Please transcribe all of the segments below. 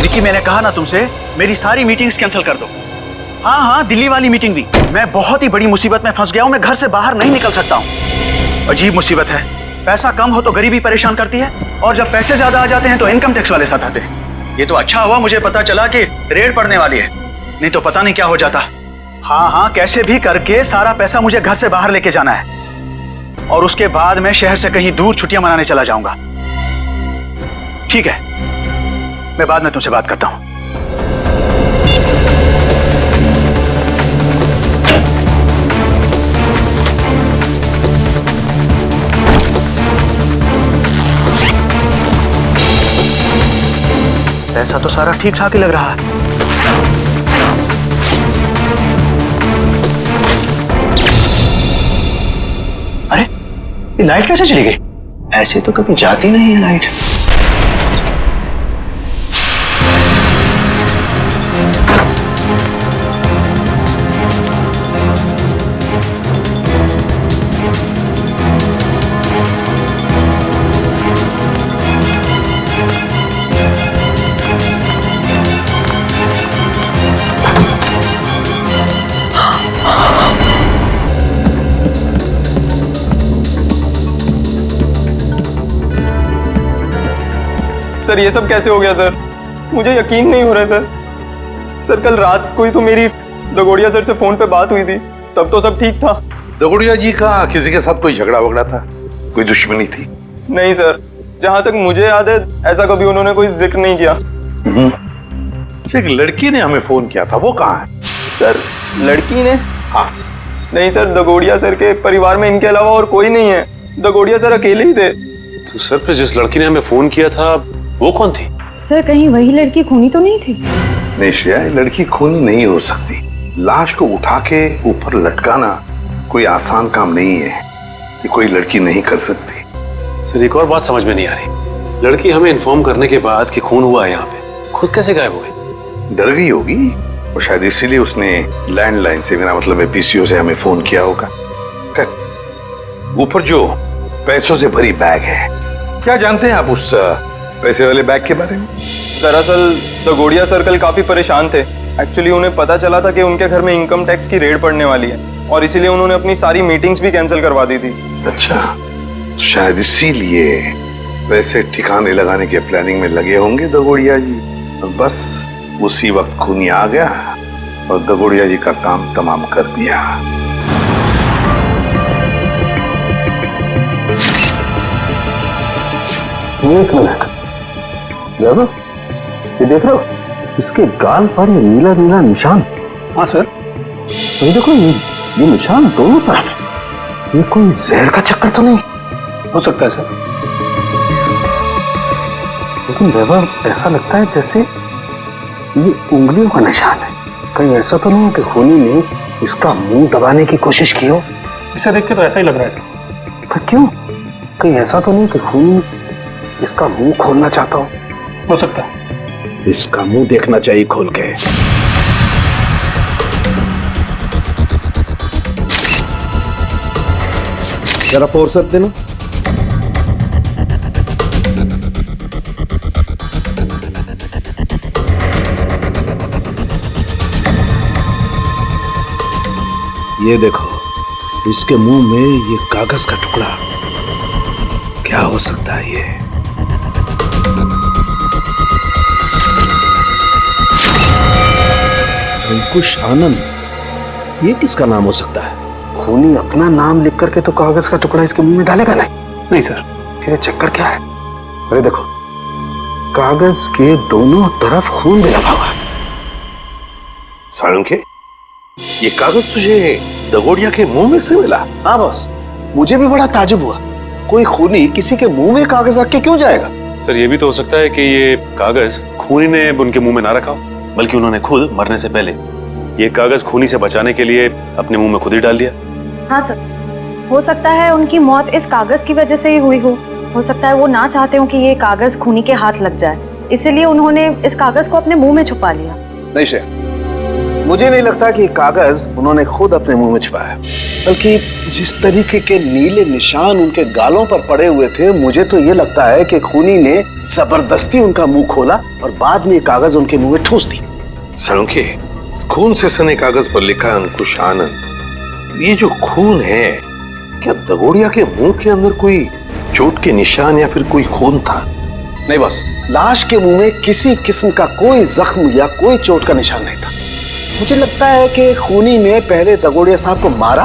विकी, मैंने कहा ना तुमसे, मेरी सारी मीटिंग्स कैंसिल कर दो। हाँ हाँ, दिल्ली वाली मीटिंग भी। मैं बहुत ही बड़ी मुसीबत में फंस गया हूँ, मैं घर से बाहर नहीं निकल सकता हूँ। अजीब मुसीबत है, पैसा कम हो तो गरीबी परेशान करती है, और जब पैसे ज्यादा आ जाते हैं तो इनकम टैक्स वाले साथ आते हैं। ये तो अच्छा हुआ मुझे पता चला कि रेड पड़ने वाली है, नहीं तो पता नहीं क्या हो जाता। हाँ हाँ, कैसे भी करके सारा पैसा मुझे घर से बाहर लेके जाना है, और उसके बाद मैं शहर से कहीं दूर छुट्टियां मनाने चला जाऊंगा। ठीक है, मैं बाद में तुमसे बात करता हूं। पैसा तो सारा ठीक ठाक ही लग रहा है। अरे, ये लाइट कैसे चली गई? ऐसे तो कभी जाती नहीं है लाइट। सर ये सब कैसे हो गया सर? मुझे यकीन नहीं हो रहा है सर। कल रात को ही तो मेरी दगोड़िया सर से फोन पे बात हुई थी, तब तो सब ठीक था। दगोड़िया जी का किसी के साथ कोई झगड़ा वगड़ा था? कोई दुश्मनी थी? नहीं सर, जहां तक मुझे याद है ऐसा कभी उन्होंने कोई जिक्र नहीं किया। एक लड़की ने हमें फोन किया था, वो कहाँ है? सर लड़की ने? हाँ। नहीं सर, दगोड़िया सर के परिवार में इनके अलावा और कोई नहीं है। दगोड़िया सर अकेले ही थे। तो सर फिर जिस लड़की ने हमें फोन किया था वो कौन थी? सर कहीं वही लड़की खूनी तो नहीं थी? नहीं श्रेया, लड़की खूनी नहीं हो सकती। लाश को उठा के ऊपर लटकाना कोई आसान काम नहीं है, ये कोई लड़की नहीं कर सकती। सर एक और बात समझ में नहीं आ रही, लड़की हमें इन्फॉर्म करने के बाद कि खून हुआ है यहाँ पे, खुद कैसे गायब हो गई? डर गई होगी और शायद इसीलिए उसने लैंडलाइन से, मेरा मतलब है पीसीओ से हमें फोन किया होगा। ऊपर जो पैसों से भरी बैग है, क्या जानते हैं आप उस पैसे वाले बैग के बारे में? दरअसल दगोड़िया सर कल काफी परेशान थे। एक्चुअली उन्हें पता चला था कि उनके घर में इनकम टैक्स की रेड पड़ने वाली है, और इसीलिए उन्होंने अपनी सारी मीटिंग्स भी कैंसिल करवा दी थी। अच्छा, तो शायद इसीलिए पैसे ठिकाने लगाने के प्लानिंग में लगे होंगे दगोड़िया जी। बस उसी वक्त खूनी आ गया और दगोड़िया जी का काम तमाम कर दिया। एक मिनट, ये देख रहे हो, इसके गाल पर ये नीला नीला निशान। हाँ सर। तो ये देखो, ये निशान दोनों तरफ। ये कोई जहर का चक्कर तो नहीं? हो सकता है सर, लेकिन वैभव ऐसा लगता है जैसे ये उंगलियों का निशान है। कहीं ऐसा तो नहीं कि खूनी ने इसका मुंह दबाने की कोशिश की हो? इसे देख के तो ऐसा ही लग रहा है सर। पर क्यों? कहीं ऐसा तो नहीं कि खूनी इसका मुंह खोलना चाहता हो सकता है। इसका मुंह देखना चाहिए खोल के। जरा फोर्सत देना। ये देखो, इसके मुंह में ये कागज का टुकड़ा, क्या हो सकता है ये? अंकुश आनंद, ये किसका नाम हो सकता है? खूनी अपना नाम लिख करके तो कागज का टुकड़ा इसके मुंह में डालेगा नहीं। नहीं सर। फिर ये चक्कर क्या है? अरे देखो, कागज के दोनों तरफ खून भी लगा हुआ है। साळुंखे, ये कागज तुझे दगोड़िया के मुंह में से मिला? हाँ बॉस, मुझे भी बड़ा ताजुब हुआ। कोई खूनी किसी के मुंह में कागज रख के क्यों जाएगा? सर ये भी तो हो सकता है कि ये कागज खूनी ने उनके मुंह में ना रखा हो, बल्कि उन्होंने खुद मरने से पहले ये कागज खूनी से बचाने के लिए अपने मुंह में खुद ही डाल दिया। हाँ सर, हो सकता है उनकी मौत इस कागज की वजह से ही हुई हो सकता है वो ना चाहते हो कि ये कागज खूनी के हाथ लग जाए, इसीलिए उन्होंने इस कागज को अपने मुंह में छुपा लिया। नहीं श्रेया, मुझे नहीं लगता कि कागज उन्होंने खुद अपने मुंह में छुपाया, बल्कि जिस तरीके के नीले निशान उनके गालों पर पड़े हुए थे, मुझे तो ये लगता है कि खूनी ने जबरदस्ती उनका मुंह खोला और बाद में ये कागज उनके मुंह में ठूस दी। सड़के खून से सने कागज पर लिखा है अंकुश आनंद। ये जो खून है, क्या दगोड़िया के मुंह के अंदर कोई चोट के निशान या फिर कोई खून था? नहीं बस, लाश के मुंह में किसी किस्म का कोई जख्म या कोई चोट का निशान नहीं था। मुझे लगता है कि खूनी ने पहले दगोड़िया साहब को मारा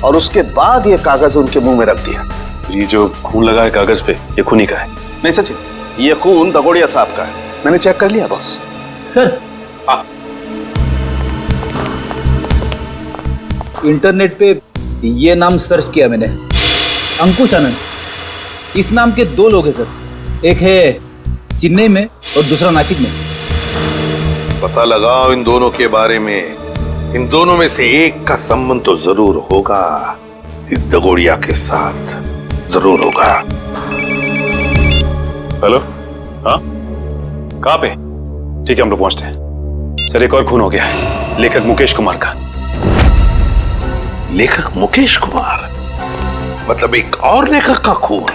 और उसके बाद ये कागज उनके मुंह में रख दिया। ये जो खून लगा है कागज पे, ये खूनी का है? नहीं सचिन, ये खून दगोड़िया साहब का है। मैंने चेक कर लिया बॉस। सर, इंटरनेट पे ये नाम सर्च किया मैंने, अंकुश आनंद। इस नाम के 2 लोग हैं सर, एक है चेन्नई में और दूसरा नासिक में। पता लगाओ इन दोनों के बारे में। इन दोनों में से एक का संबंध तो जरूर होगा, इस दगोड़िया के साथ जरूर होगा। हेलो, हाँ, कहाँ पे? ठीक है, हम लोग पहुंचते हैं। सर, एक और खून हो गया है, लेखक मुकेश कुमार का। लेखक मुकेश कुमार? मतलब एक और लेखक का खून?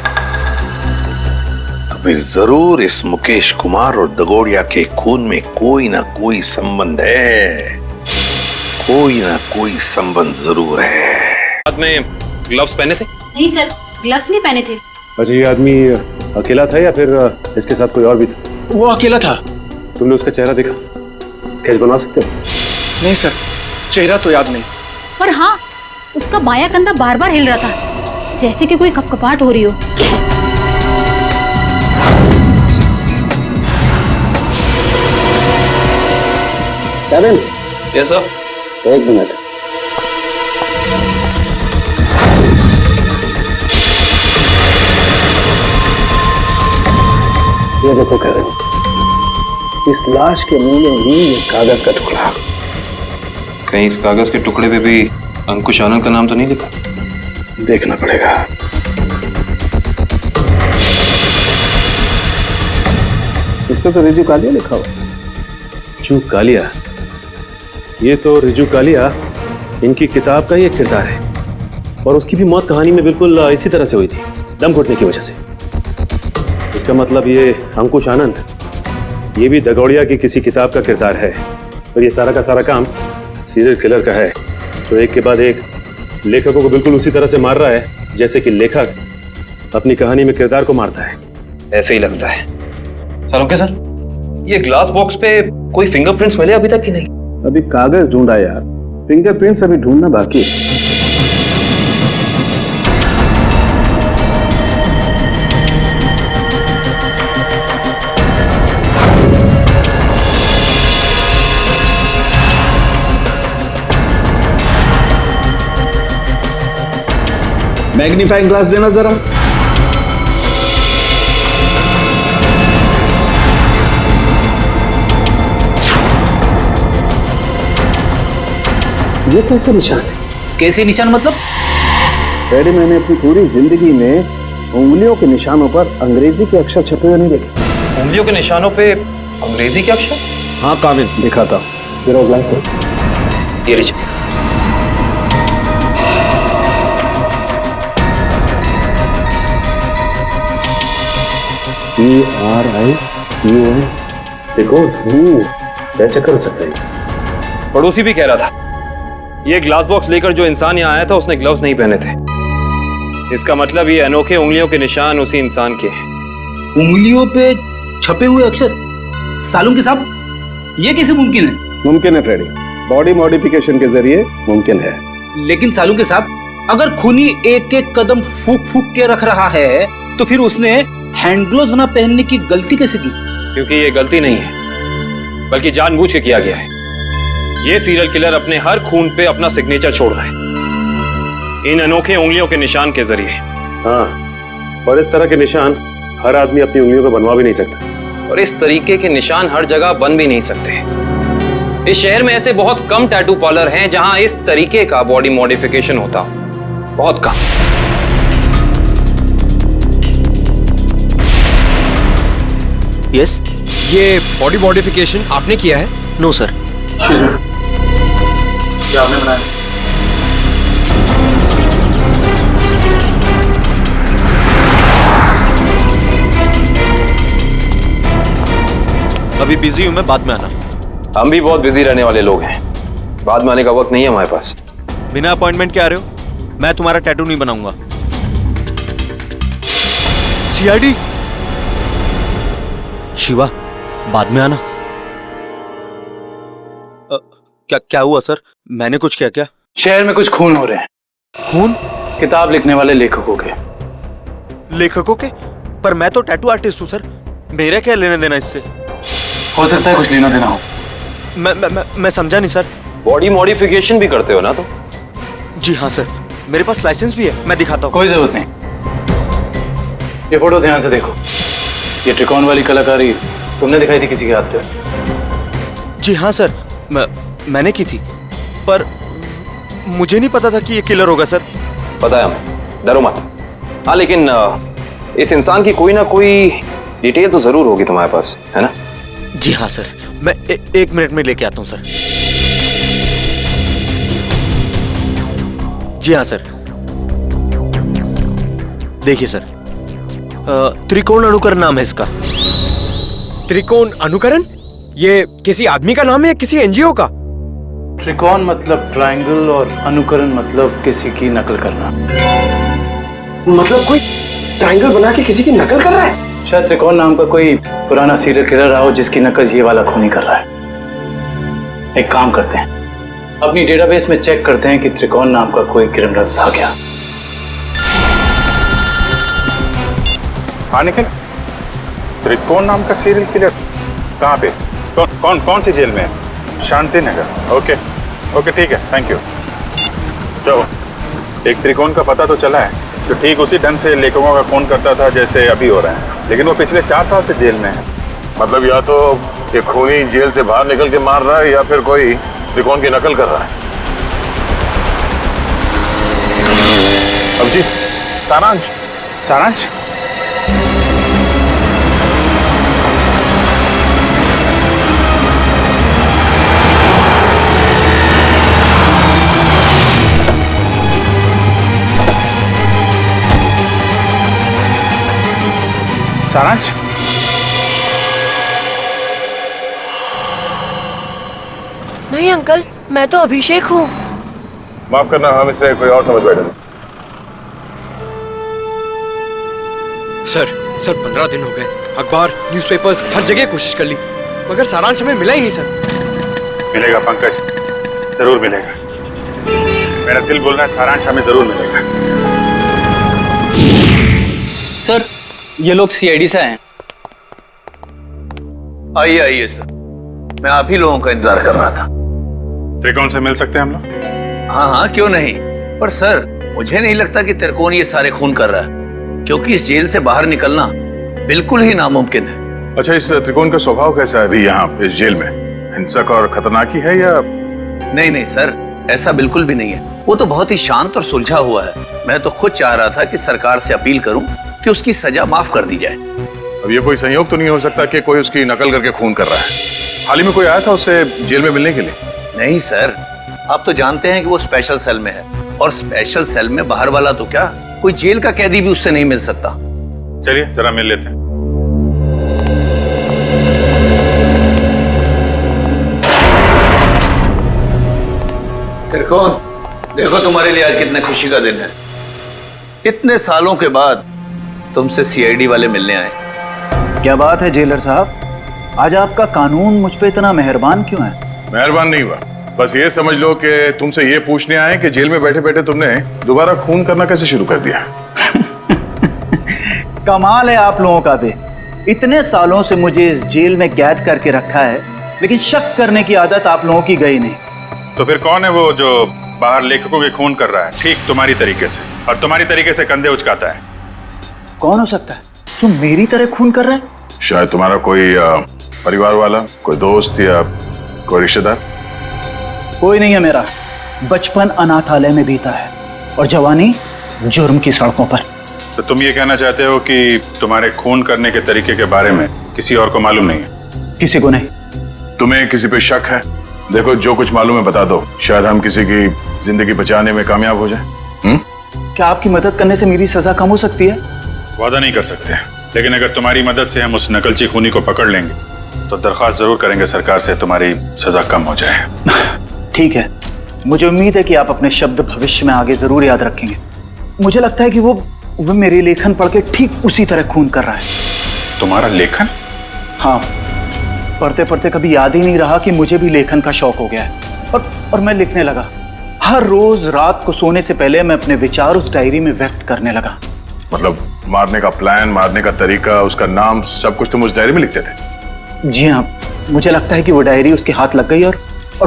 तो फिर जरूर इस मुकेश कुमार और दगोड़िया के खून में कोई ना कोई संबंध है, कोई ना कोई संबंध जरूर है। बाद में ग्लव्स पहने थे? नहीं सर, ग्लव्स नहीं पहने थे। अच्छा, ये आदमी अकेला था या फिर इसके साथ कोई और भी था? वो अकेला था। तुमने उसका चेहरा देखा? स्केच बना सकते हो? नहीं सर, चेहरा तो याद नहीं। पर हाँ, उसका बायां कंधा बार बार हिल रहा था, जैसे कि कोई कपकपाहट हो रही हो। Cabin, yes sir. 1 मिनट। ये देखो कैबिन, इस लाश के मुंह में ही ये कागज का टुकड़ा। कहीं इस कागज के टुकड़े पे भी अंकुश आनंद का नाम तो नहीं लिखा? देखना पड़ेगा। इस पे तो रिजू कालिया लिखा हुआ। रिजू कालिया? ये तो रिजू कालिया इनकी किताब का ही एक किरदार है, और उसकी भी मौत कहानी में बिल्कुल इसी तरह से हुई थी, दम घुटने की वजह से। इसका मतलब ये अंकुश आनंद, ये भी दगोड़िया की किसी किताब का किरदार है, और ये सारा का सारा काम सीरियल किलर का है, तो एक के बाद एक लेखकों को बिल्कुल उसी तरह से मार रहा है जैसे कि लेखक अपनी कहानी में किरदार को मारता है। ऐसे ही लगता है। सर, ओके सर, ये ग्लास बॉक्स पे कोई फिंगरप्रिंट्स मिले अभी तक कि नहीं? अभी कागज ढूंढा यार, फिंगरप्रिंट्स अभी ढूंढना बाकी है। मैग्नीफाइंग ग्लास देना जरा। ये कैसे निशान है? कैसे निशान मतलब? डैडी, मैंने अपनी पूरी जिंदगी में उंगलियों के निशानों पर अंग्रेजी के अक्षर छपे हुए नहीं देखे। उंगलियों के निशानों पे अंग्रेजी के अक्षर? हाँ काबिल, दिखाता हूँ। जरा ग्लास दे। ये लीजिए। ERIUN। देखो, कैसे कर सकते हैं? पड़ोसी भी कह रहा था, ये ग्लास बॉक्स लेकर जो इंसान यहाँ आया था उसने ग्लव्स नहीं पहने थे। इसका मतलब ये अनोखे उंगलियों के निशान उसी इंसान के हैं। उंगलियों पे छपे हुए अक्षर? सालुंके साहब, ये कैसे मुमकिन है? मुमकिन है फ्रेडी, बॉडी मॉडिफिकेशन के जरिए मुमकिन है। लेकिन सालुंके साहब, अगर खूनी एक एक कदम फूक फूक के रख रहा है तो फिर उसने हैंड ग्लोव्स ना पहनने की गलती कैसे की? क्योंकि ये गलती नहीं है, बल्कि जानबूझ के किया गया है। ये सीरियल किलर अपने हर खून पे अपना सिग्नेचर छोड़ रहा है, इन अनोखे उंगलियों के निशान के जरिए। हाँ, और इस तरह के निशान हर आदमी अपनी उंगलियों पर बनवा भी नहीं सकता, और इस तरीके के निशान हर जगह बन भी नहीं सकते। इस शहर में ऐसे बहुत कम टैटू पार्लर हैं जहां इस तरीके का बॉडी मॉडिफिकेशन होता हो, बहुत कम। यस, ये बॉडी मॉडिफिकेशन आपने किया है? No sir. ये आपने बनाया? अभी बिजी हूं मैं, बाद में आना। हम भी बहुत बिजी रहने वाले लोग हैं, बाद में आने का वक्त नहीं है हमारे पास। बिना अपॉइंटमेंट के आ रहे हो? मैं तुम्हारा टैटू नहीं बनाऊंगा। सीआईडी शिवा, बाद में आना। क्या हुआ सर? मैंने कुछ किया क्या? शहर में कुछ खून हो रहे हैं। खून? किताब लिखने वाले लेखकों के। लेखकों के? पर मैं तो टैटू आर्टिस्ट हूं सर, मेरा क्या लेना देना इससे? हो सकता है कुछ लेना देना हो। मैं समझा नहीं सर। बॉडी मॉडिफिकेशन भी करते हो ना तुम? जी हाँ सर, मेरे पास लाइसेंस भी है, मैं दिखाता हूँ। कोई जरूरत नहीं, ये फोटो ध्यान से देखो। ये त्रिकोण वाली कलाकारी तुमने दिखाई थी किसी के हाथ पे? जी हाँ सर, मैंने की थी, पर मुझे नहीं पता था कि ये किलर होगा सर। पता है हमें, डरो मत। हाँ लेकिन इस इंसान की कोई ना कोई डिटेल तो जरूर होगी तुम्हारे पास, है ना? जी हाँ सर, मैं 1 मिनट में लेके आता हूँ सर। जी हाँ सर, देखिए सर, त्रिकोण अनुकरण नाम है इसका। त्रिकोण अनुकरण? ये किसी आदमी का नाम है या किसी एनजीओ का? त्रिकोण मतलब ट्रायंगल और अनुकरण मतलब किसी की नकल करना। मतलब कोई ट्रायंगल बना के किसी की नकल कर रहा है? शायद त्रिकोण नाम का कोई पुराना सीरियल किलर रहा हो जिसकी नकल ये वाला खूनी कर रहा है। एक काम करते हैं, अपनी डेटाबेस में चेक करते हैं कि त्रिकोण नाम का कोई क्रिमिनल था क्या। हाँ निखिल, त्रिकोण नाम का सीरियल किलर कहाँ पे? कौन सी जेल में है? शांति नगर। ओके ठीक है, थैंक यू। चलो, एक त्रिकोण का पता तो चला है जो ठीक उसी ढंग से लेखकों का खून करता था जैसे अभी हो रहा है, लेकिन वो पिछले 4 साल से जेल में है। मतलब या तो ये खूनी जेल से बाहर निकल के मार रहा है या फिर कोई त्रिकोण की नकल कर रहा है। अब जी, सारांश सारांश, नहीं अंकल, मैं तो अभिषेक हूँ। माफ करना, हम इसे कोई और समझ बैठे। सर 15 दिन हो गए, अखबार, न्यूज़पेपर्स, हर जगह कोशिश कर ली, मगर सारांश हमें मिला ही नहीं सर। मिलेगा पंकज, जरूर मिलेगा। मेरा दिल बोल रहा है सारांश हमें जरूर मिलेगा। सर, ये लोग सीआईडी से आए हैं। आइए सर, मैं आप ही लोगों का इंतजार कर रहा था। त्रिकोण से मिल सकते हैं हम लोग? हाँ, क्यों नहीं। पर सर, मुझे नहीं लगता कि त्रिकोण ये सारे खून कर रहा है, क्योंकि इस जेल से बाहर निकलना बिल्कुल ही नामुमकिन है। अच्छा, इस त्रिकोण का स्वभाव कैसा है अभी यहाँ इस जेल में? हिंसक और खतरनाक ही है या? नहीं सर, ऐसा बिल्कुल भी नहीं है। वो तो बहुत ही शांत और सुलझा हुआ है। मैं तो खुद चाह रहा था कि सरकार से अपील करूं कि उसकी सजा माफ कर दी जाए। अब ये कोई संयोग तो नहीं हो सकता कि कोई उसकी नकल करके खून कर रहा है? हाल ही में कोई आया था उससे जेल में मिलने के लिए? नहीं सर, आप तो जानते हैं कि वो स्पेशल सेल में है, और स्पेशल सेल में बाहर वाला तो क्या, कोई जेल का कैदी भी उससे नहीं मिल सकता। चलिए जरा मिल लेते हैं। त्रिकोण, देखो तुम्हारे लिए आज कितने खुशी का दिन है। इतने सालों के बाद तुमसे सीआईडी वाले मिलने आए। क्या बात है जेलर साहब, आज आपका कानून मुझ पे इतना मेहरबान क्यों है? मेहरबान नहीं हुआ, बस ये समझ लो कि तुमसे ये पूछने आए कि जेल में बैठे बैठे तुमने दोबारा खून करना कैसे शुरू कर दिया? कमाल है आप लोगों का भी। इतने सालों से मुझे इस जेल में कैद करके रखा है, लेकिन शक करने की आदत आप लोगों की गई नहीं। तो फिर कौन है वो जो बाहर लेखकों के खून कर रहा है ठीक तुम्हारी तरीके से, और तुम्हारी तरीके से कंधे उचकाता है? कौन हो सकता है जो मेरी तरह खून कर रहा है? शायद तुम्हारा कोई परिवार वाला, कोई दोस्त या कोई रिश्तेदार। कोई नहीं है मेरा। बचपन अनाथालय में बीता है और जवानी जुर्म की सड़कों पर। तो तुम ये कहना चाहते हो कि तुम्हारे खून करने के तरीके के बारे में किसी और को मालूम नहीं है? किसी को नहीं। तुम्हें किसी पे शक है? देखो, जो कुछ मालूम है बता दो, शायद हम किसी की जिंदगी बचाने में कामयाब हो जाए। क्या आपकी मदद करने से मेरी सजा कम हो सकती है? वादा नहीं कर सकते, लेकिन अगर तुम्हारी मदद से हम उस नकलची खूनी को पकड़ लेंगे तो दरख्वास्त जरूर करेंगे सरकार से तुम्हारी सजा कम हो जाए। ठीक है, मुझे उम्मीद है कि आप अपने शब्द भविष्य में आगे जरूर याद रखेंगे। मुझे लगता है कि वो मेरे लेखन पढ़ के ठीक उसी तरह खून कर रहा है। तुम्हारा लेखन? हाँ, पढ़ते पढ़ते कभी याद ही नहीं रहा कि मुझे भी लेखन का शौक हो गया है और मैं लिखने लगा। हर रोज रात को सोने से पहले मैं अपने विचार उस डायरी में व्यक्त करने लगा। मतलब मारने का प्लान, मारने का तरीका, उसका नाम, सब कुछ तुम उस डायरी में लिखते थे? जी हाँ, मुझे लगता है कि वो डायरी उसके हाथ लग गई और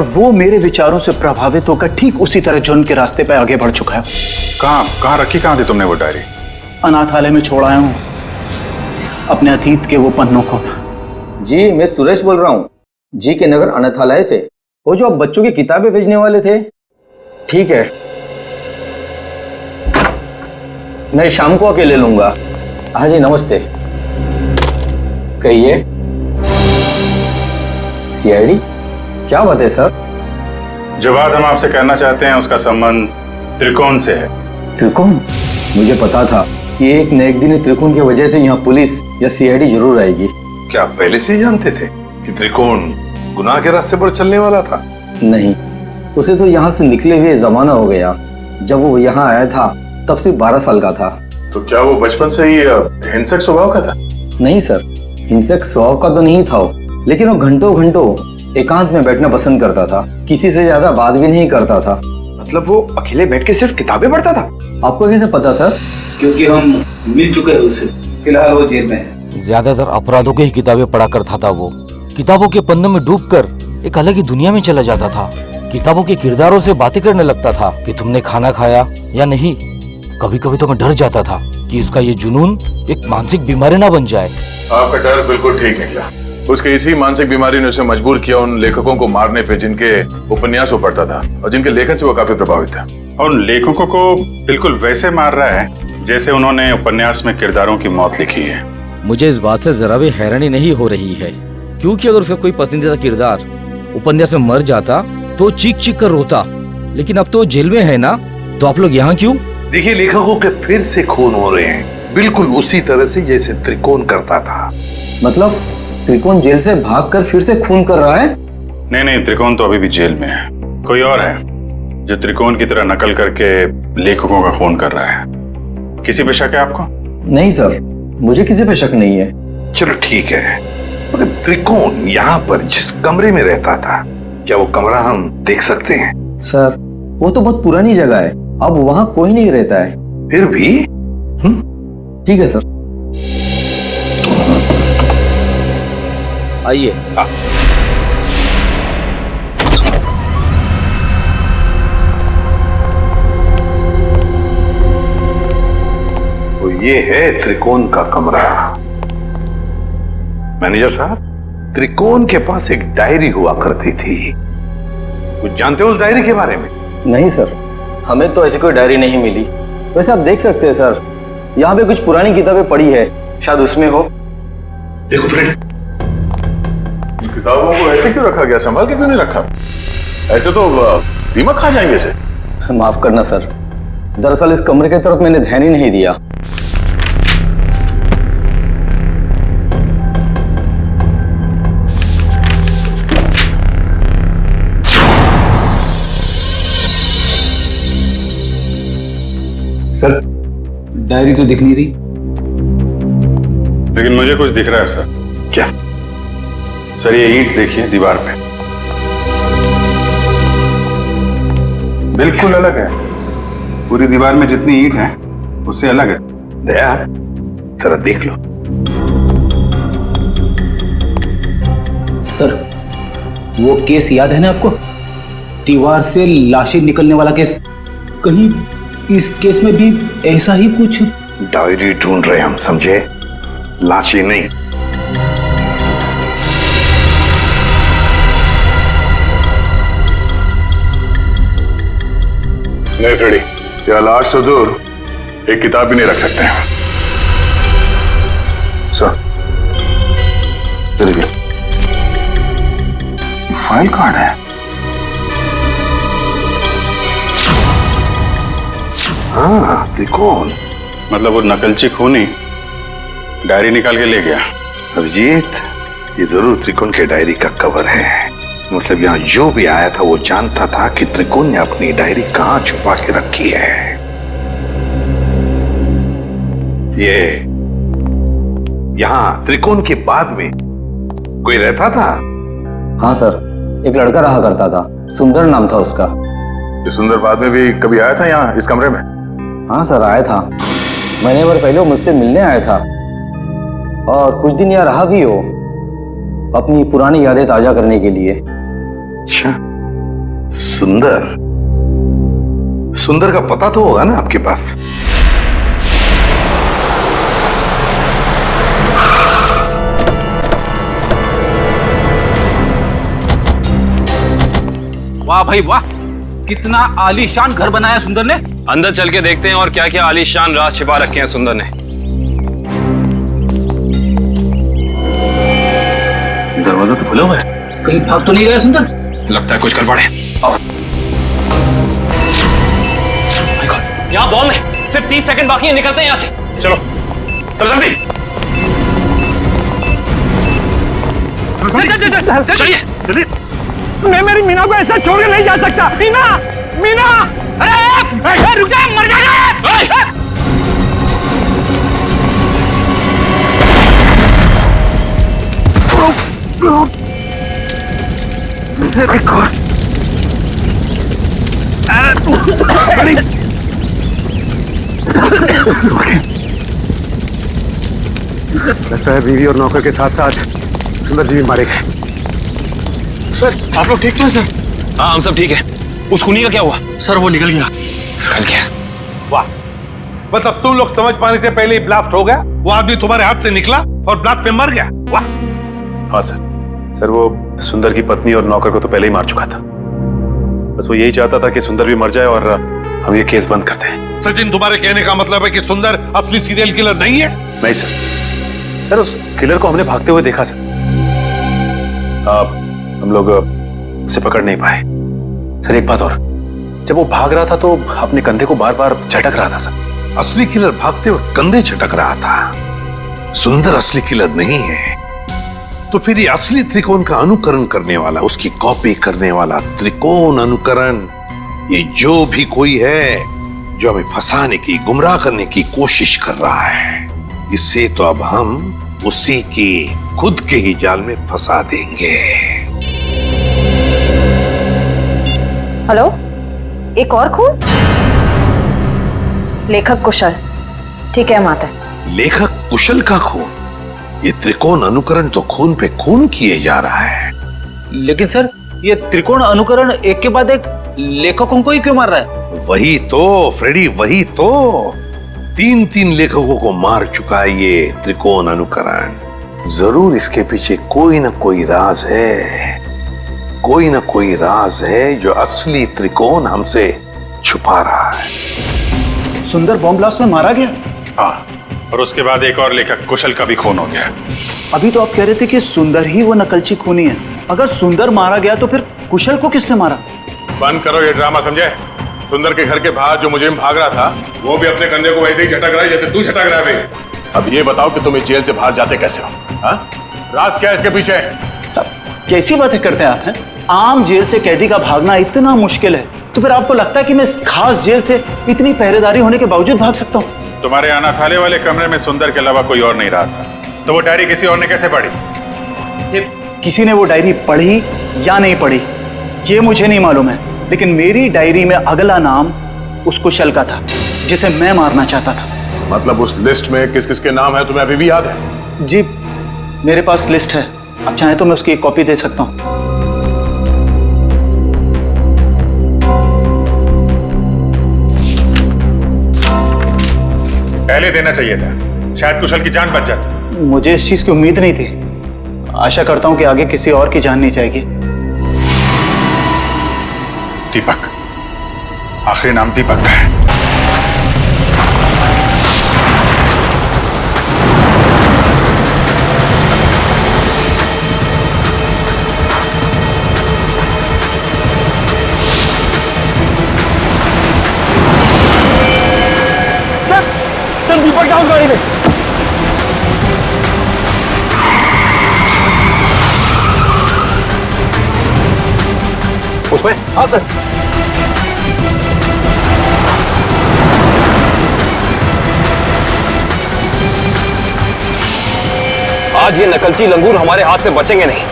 वो मेरे विचारों से प्रभावित होकर ठीक उसी तरह जुर्म के रास्ते पर आगे बढ़ चुका है। कहाँ रखी कहाँ थी तुमने वो डायरी? अनाथालय में छोड़ आया हूँ अपने अतीत के वो पन्नों को। जी, मैं सुरेश बोल रहा हूँ, जी के नगर अनाथालय से। वो जो आप बच्चों की किताबें भेजने वाले थे। ठीक है, मैं शाम को आके ले लूंगा। हाँ जी, नमस्ते। कहिए। सीआईडी? क्या बात है सर? जो बात हम आपसे कहना चाहते हैं उसका संबंध त्रिकोण से है। त्रिकोण? मुझे पता था कि एक न एक दिन त्रिकोण की वजह से यहाँ पुलिस या सीआईडी जरूर आएगी। क्या आप पहले से ही जानते थे कि त्रिकोण गुनाह के रास्ते पर चलने वाला था? नहीं, उसे तो यहाँ से निकले हुए जमाना हो गया। जब वो यहाँ आया था तब सिर्फ 12 साल का था। तो क्या वो बचपन से ही हिंसक स्वभाव का था? नहीं सर, हिंसक स्वभाव का तो नहीं था वो, लेकिन वो घंटों घंटों एकांत में बैठना पसंद करता था। किसी से ज्यादा बात भी नहीं करता था। मतलब वो अकेले बैठ के सिर्फ किताबें पढ़ता था? आपको कैसे पता सर? क्योंकि हम मिल चुके हैं उससे। फिलहाल वो जेल में है। ज्यादातर अपराधों की ही किताबें पढ़ा करता था वो। किताबों के पन्नों में डूबकर एक अलग ही दुनिया में चला जाता था। किताबों के किरदारों से बातें करने लगता था कि तुमने खाना खाया या नहीं। कभी कभी तो मैं डर जाता था कि उसका ये जुनून एक मानसिक बीमारी ना बन जाए। आपका डर बिल्कुल ठीक निकला। उसके इसी मानसिक बीमारी ने उसे मजबूर किया उन लेखकों को मारने पे जिनके उपन्यास वो पढ़ता था और जिनके लेखन से वो काफी प्रभावित था। और उन लेखकों को बिल्कुल वैसे मार रहा है जैसे उन्होंने उपन्यास में किरदारों की मौत लिखी है। मुझे इस बात से जरा भी हैरानी नहीं हो रही है, क्योंकि अगर उसका कोई पसंदीदा किरदार उपन्यास में मर जाता तो चीख चीख कर रोता, लेकिन अब तो जेल में है ना, तो आप लोग यहाँ क्यों? देखिए, लेखकों के फिर से खून हो रहे हैं, बिल्कुल उसी तरह से जैसे त्रिकोण करता था। मतलब त्रिकोण जेल से भागकर फिर से खून कर रहा है? नहीं, त्रिकोण तो अभी भी जेल में है। कोई और है जो त्रिकोण की तरह नकल करके लेखकों का खून कर रहा है। किसी पे शक है आपको? नहीं सर, मुझे किसी पे शक नहीं है। चलो ठीक है, मगर त्रिकोण यहाँ पर जिस कमरे में रहता था, क्या वो कमरा हम देख सकते हैं? सर, वो तो बहुत पुरानी जगह है, अब वहाँ कोई नहीं रहता है। फिर भी ठीक है सर, आइए। तो ये है त्रिकोण का कमरा। मैनेजर साहब, त्रिकोण के पास एक डायरी हुआ करती थी, कुछ जानते हो उस डायरी के बारे में? नहीं सर, हमें तो ऐसी कोई डायरी नहीं मिली। वैसे आप देख सकते हैं सर, यहाँ पे कुछ पुरानी किताबें पड़ी है, शायद उसमें हो। देखो फ्रेंड, किताबों को ऐसे क्यों रखा गया? संभाल के क्यों नहीं रखा? ऐसे तो दीमक खा जाएंगे इसे। माफ करना सर, दरअसल इस कमरे की तरफ मैंने ध्यान ही नहीं दिया। सर, डायरी तो दिख नहीं रही। लेकिन मुझे कुछ दिख रहा है सर। क्या? सर, ये ईंट देखिए दीवार पे, बिल्कुल अलग है। पूरी दीवार में जितनी ईंट है उससे अलग है। दया, जरा देख लो। सर, वो केस याद है ना आपको? दीवार से लाशें निकलने वाला केस। कहीं इस केस में भी ऐसा ही कुछ? डायरी ढूंढ रहे हम, समझे? लाशें नहीं। नहीं फ्रेडी, क्या लाश तो दूर, एक किताब भी नहीं रख सकते हैं। सर, फाइल कहाँ है? हाँ, त्रिकोण। मतलब वो नकलची खूनी डायरी निकाल के ले गया। अभिजीत, ये जरूर त्रिकोण के डायरी का कवर है। मतलब यहाँ जो भी आया था वो जानता था कि त्रिकोण ने अपनी डायरी कहाँ छुपा के रखी है। ये यहाँ त्रिकोण के बाद में कोई रहता था? हाँ सर, एक लड़का रहा करता था, सुंदर नाम था उसका। ये सुंदर बाद में भी कभी आया था यहाँ इस कमरे में? हाँ सर, आया था। महीने भर पहले वो मुझसे मिलने आया था और कुछ दिन यहाँ रहा भी हो, अपनी पुरानी यादें ताजा करने के लिए। अच्छा, सुंदर। सुंदर का पता तो होगा ना आपके पास? वाह भाई वाह, कितना आलीशान घर बनाया सुंदर ने। अंदर चल के देखते हैं और क्या क्या आलीशान राज छिपा रखे हैं सुंदर ने। दरवाजा तो खुला हुआ है, कहीं भाग तो नहीं गया सुंदर? लगता है कुछ गड़बड़ है। यहाँ बॉम्ब है, सिर्फ 30 सेकंड बाकी है, निकलते हैं यहाँ से। चलो चलो जल्दी चलिए। मैं मेरी मीना को ऐसा छोड़ के नहीं जा सकता। मीना, मीना, अरे रुक जा, मर जाएगा। लगता है बीवी और नौकर के साथ साथ सुंदर जी भी मारे गए। सर, आप लोग ठीक तो हैं सर? हाँ, हम सब ठीक है। उस खूनी का क्या हुआ? सर, वो निकल गया। निकल गया? वाह, मतलब तुम लोग समझ पाने से पहले ही ब्लास्ट हो गया। वो आदमी तुम्हारे हाथ से निकला और ब्लास्ट में मर गया। वाह। हाँ सर, वो सुंदर की पत्नी और नौकर को तो पहले ही मार चुका था। बस वो यही चाहता था कि सुंदर भी मर जाए और हम ये केस बंद करते हैं। सचिन, तुम्हारे कहने का मतलब है कि सुंदर असली सीरियल किलर नहीं है? नहीं सर, उस किलर को हमने भागते हुए देखा सर। हम लोग उसे पकड़ नहीं पाए। सर एक बात और, जब वो भाग रहा था तो अपने कंधे को बार बार झटक रहा था सर। असली किलर भागते वक्त कंधे झटक रहा था। सुंदर असली किलर नहीं है। तो फिर ये असली त्रिकोण का अनुकरण करने वाला, उसकी कॉपी करने वाला त्रिकोण अनुकरण, ये जो भी कोई है जो हमें फंसाने की, गुमराह करने की कोशिश कर रहा है, इससे तो अब हम उसी की खुद के ही जाल में फंसा देंगे। हेलो, एक और खून? लेखक कुशल। ठीक है माता। लेखक कुशल का खून? ये त्रिकोण अनुकरण तो खून पे खून किए जा रहा है। लेकिन सर, ये त्रिकोण अनुकरण एक के बाद एक लेखकों को ही क्यों मार रहा है? वही तो फ्रेडी, वही तो। 3 लेखकों को मार चुका है ये त्रिकोण अनुकरण। जरूर इसके पीछे कोई ना कोई राज है, कोई ना कोई राज है जो असली त्रिकोण हमसे छुपा रहा है। सुंदर बॉम्ब ब्लास्ट में मारा गया? हाँ, और उसके बाद एक और लेखक कुशल का भी खून हो गया। अभी तो आप कह रहे थे कि सुंदर ही वो नकलची खूनी है। अगर सुंदर मारा गया तो फिर कुशल को किसने मारा? बंद करो ये ड्रामा, समझे? सुंदर के घर के बाहर जो मुजरिम भाग रहा था, वो भी अपने कंधे को वैसे ही झटक रहा है जैसे तू झटक रहा है। अब ये बताओ कि तुम इस जेल से बाहर जाते कैसे हो? हाँ? राज क्या है इसके पीछे? साहब, कैसी बातें करते हैं आप? हैं? आम जेल से कैदी का भागना इतना मुश्किल है, तो फिर आपको लगता है कि मैं इस खास जेल से इतनी पहरेदारी होने के बावजूद भाग सकता हूँ? तुम्हारे अनाथालय वाले कमरे में सुंदर के अलावा कोई और नहीं रहा था, तो वो डायरी किसी और ने कैसे पढ़ी? किसी ने वो डायरी पढ़ी या नहीं पढ़ी ये मुझे नहीं मालूम है, लेकिन मेरी डायरी में अगला नाम उस कुशल का था जिसे मैं मारना चाहता था। मतलब उस लिस्ट में किस किस के नाम है तुम्हें अभी भी याद है? जी, मेरे पास लिस्ट है। आप चाहें तो मैं उसकी एक कॉपी दे सकता हूँ। पहले देना चाहिए था, शायद कुशल की जान बच जाती। मुझे इस चीज की उम्मीद नहीं थी। आशा करता हूं कि आगे किसी और की जान नहीं जाएगी। दीपक, आखिरी नाम दीपक का है। उसमें? हाँ सर। आज ये नकलची लंगूर हमारे हाथ से बचेंगे नहीं।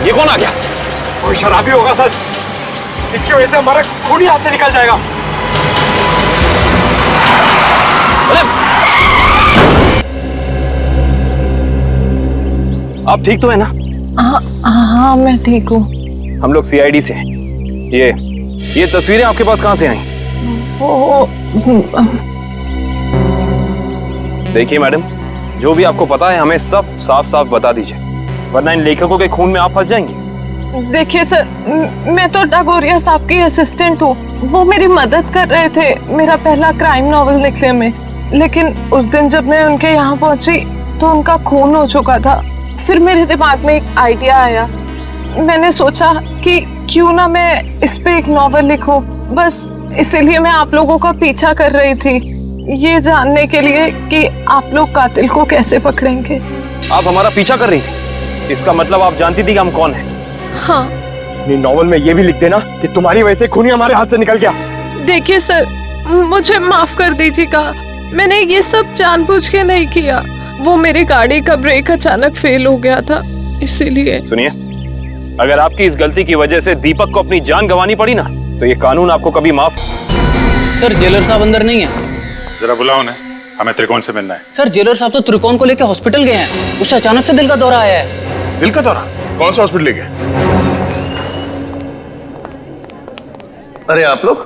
ये कौन आ गया? कोई शराबी होगा सर, इसकी वजह से हमारा खून ही हाथ से निकल जाएगा। आप ठीक तो है ना? हाँ मैं ठीक हूँ। हम लोग सीआईडी से हैं। ये तस्वीरें आपके पास कहां से आई? देखिए मैडम, जो भी आपको पता है हमें सब साफ साफ बता दीजिए, वरना इन लेखकों के खून में आप फंस जाएंगी। देखिए सर, मैं तो डागोरिया साहब की असिस्टेंट हूँ। वो मेरी मदद कर रहे थे मेरा पहला क्राइम नॉवल लिखने में, लेकिन उस दिन जब मैं उनके यहाँ पहुंची तो उनका खून हो चुका था। फिर मेरे दिमाग में एक आइडिया आया। मैंने सोचा कि क्यों ना मैं इस पे एक नॉवल लिखूं। बस इसीलिए मैं आप लोगों का पीछा कर रही थी, ये जानने के लिए कि आप लोग कातिल को कैसे पकड़ेंगे। आप हमारा पीछा कर रही थी, इसका मतलब आप जानती थी कि हम कौन हैं? हाँ। अपनी नॉवल में ये भी लिख देना कि तुम्हारी वजह से खूनी हमारे हाथ से निकल गया। देखिए सर, मुझे माफ कर दीजिएगा, मैंने ये सब जानबूझ के नहीं किया। वो मेरी गाड़ी का ब्रेक अचानक फेल हो गया था, इसीलिए। सुनिए, अगर आपकी इस गलती की वजह से दीपक को अपनी जान गंवानी पड़ी ना, तो ये कानून आपको कभी माफ। सर जेलर साहब अंदर नहीं है। जरा बुलाओ ना, हमें त्रिकोण से मिलना है। सर जेलर साहब तो त्रिकोण को लेकर हॉस्पिटल गए हैं, उससे अचानक से दिल का दौरा आया है। दिल का दौरा? कौन सा हॉस्पिटल ले गए? अरे आप लोग?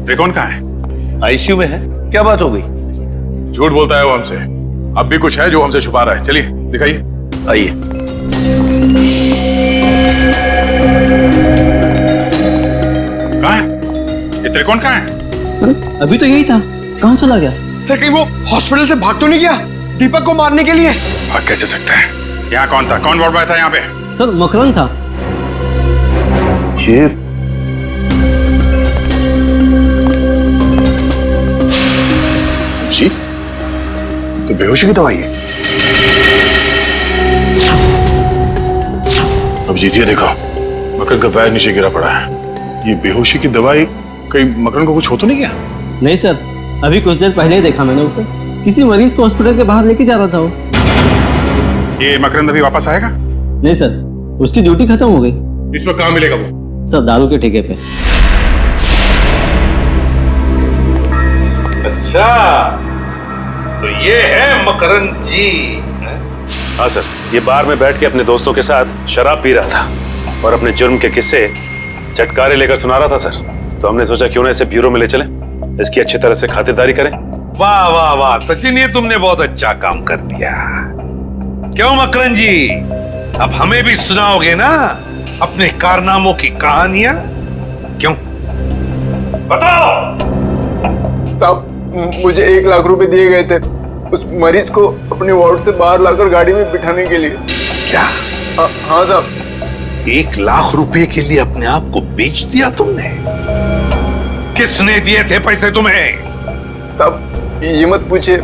त्रिकोण कहाँ है? आईसीयू में है। क्या बात हो गई? झूठ बोलता है वो हमसे। अब भी कुछ है जो हमसे छुपा रहा है। चलिए दिखाइए। आइए। कहाँ है ये त्रिकोण? कहाँ है? अभी तो यही था, कहाँ चला गया? सर कहीं वो हॉस्पिटल से भाग तो नहीं गया दीपक को मारने के लिए? भाग कैसे सकता है? यहाँ कौन था? कौन वार्ड बॉय था यहाँ पे? सर मकरंद था। ये जीत तो बेहोशी की दवाई है। अब जीत ये देखो, मकरन का पैर नीचे गिरा पड़ा है। ये बेहोशी की दवाई कहीं मकरन को कुछ हो तो नहीं गया? नहीं सर, अभी कुछ देर पहले ही देखा मैंने उसे, किसी मरीज को हॉस्पिटल के बाहर लेके जा रहा था वो। ये मकरन अभी वापस आएगा? नहीं सर, उसकी ड्यूटी खत्म हो गई। इसमें कहाँ मिलेगा वो? सर दारू के ठेके पे। अच्छा, तो ये है मकरन जी? हाँ सर, ये बार में बैठ के अपने दोस्तों के साथ शराब पी रहा था और अपने जुर्म के किस्से चटकारे लेकर सुना रहा था सर। तो हमने सोचा क्यों ना इसे ब्यूरो में ले चले, इसकी अच्छी तरह से खातिरदारी करें। वाह वाह वाह सचिन, ये तुमने बहुत अच्छा काम कर दिया। क्यों मकरन जी, अब हमें भी सुनाओगे ना अपने कारनामों की कहानियां? क्यों, बताओ। साहब मुझे 1 लाख रुपए दिए गए थे उस मरीज को अपने वार्ड से बाहर लाकर गाड़ी में बिठाने के लिए। क्या? हाँ साहब। 1 लाख रुपए के लिए अपने आप को बेच दिया तुमने? किसने दिए थे पैसे तुम्हें? साहब ये मत पूछे,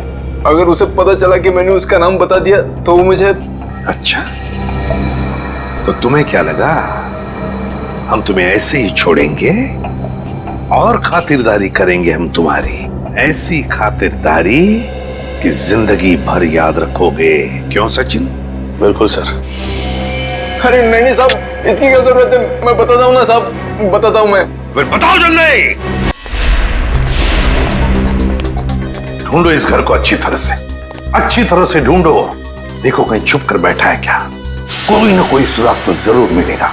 अगर उसे पता चला कि मैंने उसका नाम बता दिया तो वो मुझे। अच्छा, तो तुम्हें क्या लगा हम तुम्हें ऐसे ही छोड़ेंगे? और खातिरदारी करेंगे हम तुम्हारी, ऐसी खातिरदारी कि जिंदगी भर याद रखोगे। क्यों सचिन? बिल्कुल सर। अरे नहीं साहब, इसकी क्या जरूरत है, मैं बताता हूँ ना साहब, बताता हूँ मैं। फिर बताओ जल्दी। ढूंढो इस घर को अच्छी तरह से ढूंढो। देखो कहीं छुप कर बैठा है क्या? कोई ना कोई सुराग तो जरूर मिलेगा।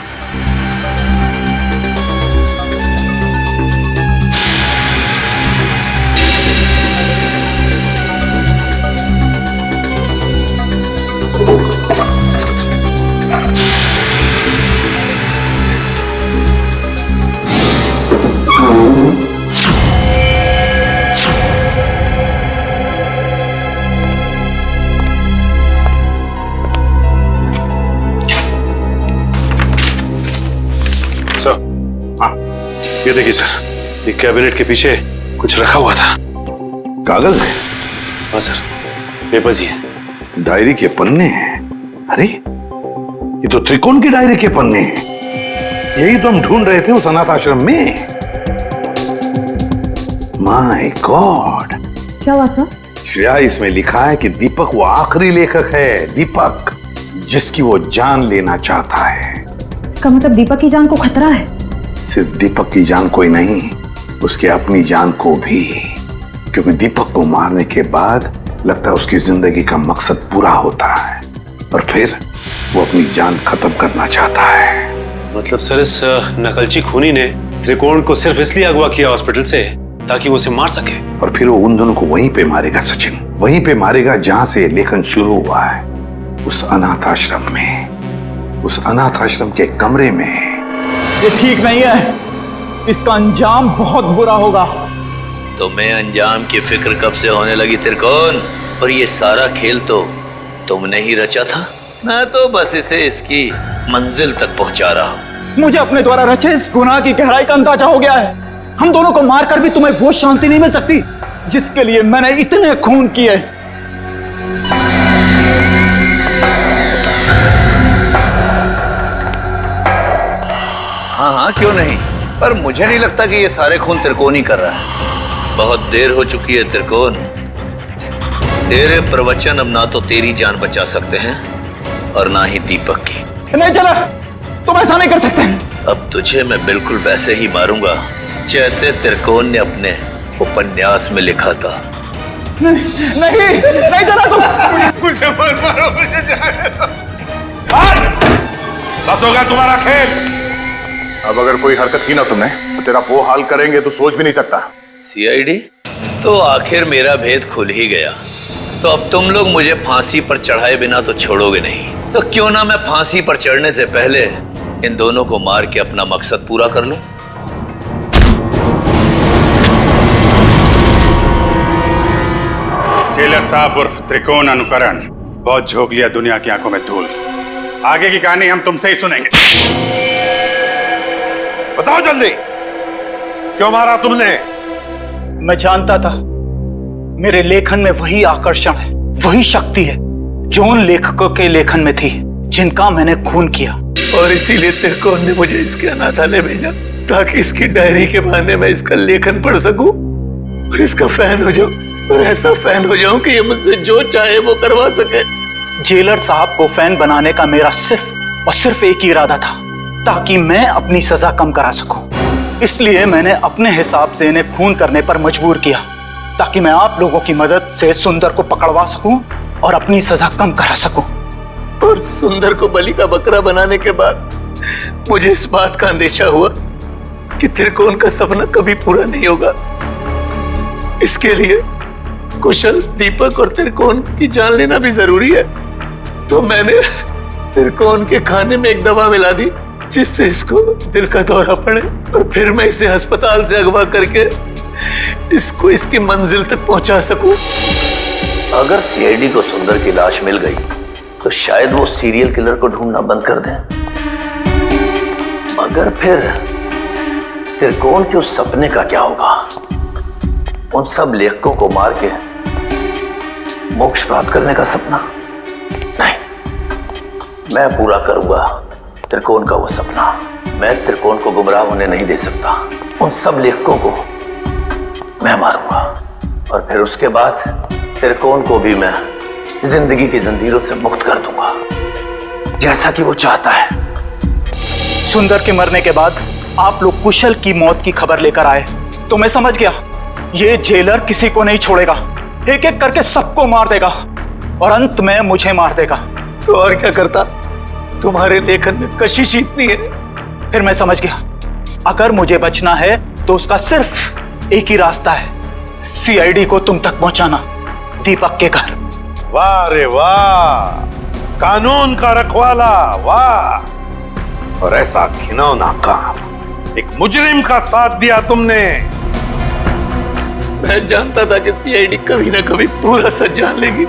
ये देखिए सर, ये कैबिनेट के पीछे कुछ रखा हुआ था। कागज है? हाँ सर, पेपर्स ही है। डायरी के पन्ने हैं? अरे ये तो त्रिकोण की डायरी के पन्ने हैं। यही तो हम ढूंढ रहे थे उस अनाथ आश्रम में। My God! क्या हुआ सर? श्रेया, इसमें लिखा है कि दीपक वो आखिरी लेखक है, दीपक जिसकी वो जान लेना चाहता है। इसका मतलब दीपक की जान को खतरा है? सिर्फ दीपक की जान को ही नहीं, उसकी अपनी जान को भी, क्योंकि दीपक को मारने के बाद लगता है उसकी जिंदगी का मकसद पूरा होता है और फिर वो अपनी जान खत्म करना चाहता है। मतलब सर, इस नकलची खूनी ने त्रिकोण को सिर्फ इसलिए अगवा किया हॉस्पिटल से ताकि वो उसे मार सके, और फिर वो उन दोनों को वहीं पे मारेगा सचिन, वहीं पे मारेगा जहां से लेखन शुरू हुआ है, उस अनाथ आश्रम में, उस अनाथ आश्रम के कमरे में। ये ठीक नहीं है, इसका अंजाम बहुत बुरा होगा। तुम्हें अंजाम की फिक्र कब से होने लगी त्रिकोण? और ये सारा खेल तो तुमने ही रचा था। मैं तो बस इसे इसकी मंजिल तक पहुंचा रहा हूं। मुझे अपने द्वारा रचे इस गुनाह की गहराई का अंदाजा हो गया है। हम दोनों को मारकर भी तुम्हें वो शांति नहीं मिल सकती जिसके लिए मैंने इतने खून किए। हाँ, क्यों नहीं, पर मुझे नहीं लगता कि ये सारे खून त्रिकोण ही कर रहा है। बहुत देर हो चुकी है त्रिकोण। तेरे प्रवचन अब ना तो तेरी जान बचा सकते हैं और ना ही दीपक की। नहीं चला, तुम ऐसा नहीं कर सकते। अब तुझे मैं बिल्कुल वैसे ही मारूंगा जैसे त्रिकोण ने अपने उपन्यास में लिखा था। नहीं चला, तुम मुझे मत मारो, मुझे जाने दो। बस होगा तुम्हारा खेल। अब अगर कोई हरकत की ना तुमने तो तेरा वो हाल करेंगे तो सोच भी नहीं सकता। सीआईडी, तो आखिर मेरा भेद खुल ही गया। तो अब तुम लोग मुझे फांसी पर चढ़ाए बिना तो छोड़ोगे नहीं। तो क्यों ना मैं फांसी पर चढ़ने से पहले इन दोनों को मार के अपना मकसद पूरा कर लूं। जेलर साहब उर्फ त्रिकोण अनुकरण बहुत झोंक लिया दुनिया की आंखों में धूल। आगे की कहानी हम तुमसे ही सुनेंगे। बताओ जल्दी, क्यों मारा तुमने? मैं जानता था मेरे लेखन में वही आकर्षण है, वही शक्ति है जो उन लेखकों के लेखन में थी जिनका मैंने खून किया। और इसीलिए त्रिकोण ने मुझे इसके अनाथालय भेजा ताकि इसकी डायरी के बहाने मैं इसका लेखन पढ़ सकूं और इसका फैन हो जाऊं, और ऐसा फैन हो जाऊं कि ये मुझसे जो चाहे वो करवा सके। जेलर साहब को फैन बनाने का मेरा सिर्फ और सिर्फ एक ही इरादा था, ताकि मैं अपनी सजा कम करा सकूं। इसलिए मैंने अपने हिसाब से इन्हें खून करने पर मजबूर किया, ताकि मैं आप लोगों की मदद से सुंदर को पकड़वा सकूं और अपनी सजा कम करा सकूं। और सुंदर को बलि का बकरा बनाने के बाद मुझे इस बात का अंदेशा हुआ कि त्रिकोण का सपना कभी पूरा नहीं होगा। इसके लिए कुशल, दीपक और त्रिकोण की जान लेना भी जरूरी है। तो मैंने त्रिकोण के खाने में एक दवा मिला दी जिससे इसको दिल का दौरा पड़े, और फिर मैं इसे अस्पताल से अगवा करके इसको इसकी मंजिल तक पहुंचा सकूं। अगर सीआईडी को सुंदर की लाश मिल गई तो शायद वो सीरियल किलर को ढूंढना बंद कर दें, मगर फिर त्रिकोण के उस सपने का क्या होगा? उन सब लेखकों को मार के मोक्ष प्राप्त करने का सपना? नहीं, मैं पूरा करूंगा त्रिकोण का वो सपना। मैं त्रिकोण को गुमराह होने नहीं दे सकता। उन सब लेखकों को मैं मारूंगा और फिर उसके बाद त्रिकोण को भी मैं जिंदगी की जंजीरों से मुक्त कर दूंगा, जैसा कि वो चाहता है। सुंदर के मरने के बाद आप लोग कुशल की मौत की खबर लेकर आए तो मैं समझ गया ये जेलर किसी को नहीं छोड़ेगा, एक एक करके सबको मार देगा और अंत में मुझे मार देगा। तो और क्या करता? तुम्हारे लेखन में कशिश इतनी है। फिर मैं समझ गया अगर मुझे बचना है तो उसका सिर्फ एक ही रास्ता है, सीआईडी को तुम तक पहुंचाना, दीपक के घर। वाह रे वाह, कानून का रखवाला, वाह। और ऐसा घिनौना काम, एक मुजरिम का साथ दिया तुमने। मैं जानता था कि सीआईडी कभी ना कभी पूरा सच जान लेगी,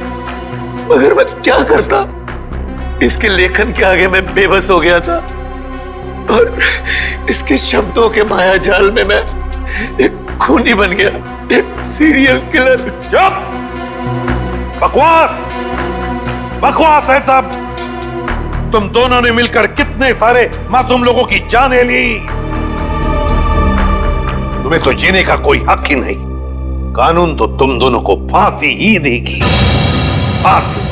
मगर मैं क्या करता? इसके लेखन के आगे मैं बेबस हो गया था और इसके शब्दों के माया जाल में मैं एक खूनी बन गया, एक सीरियल किलर। चुप! बकवास बकवास है सब। तुम दोनों ने मिलकर कितने सारे मासूम लोगों की जानें ली। तुम्हें तो जीने का कोई हक ही नहीं। कानून तो तुम दोनों को फांसी ही देगी, फांसी।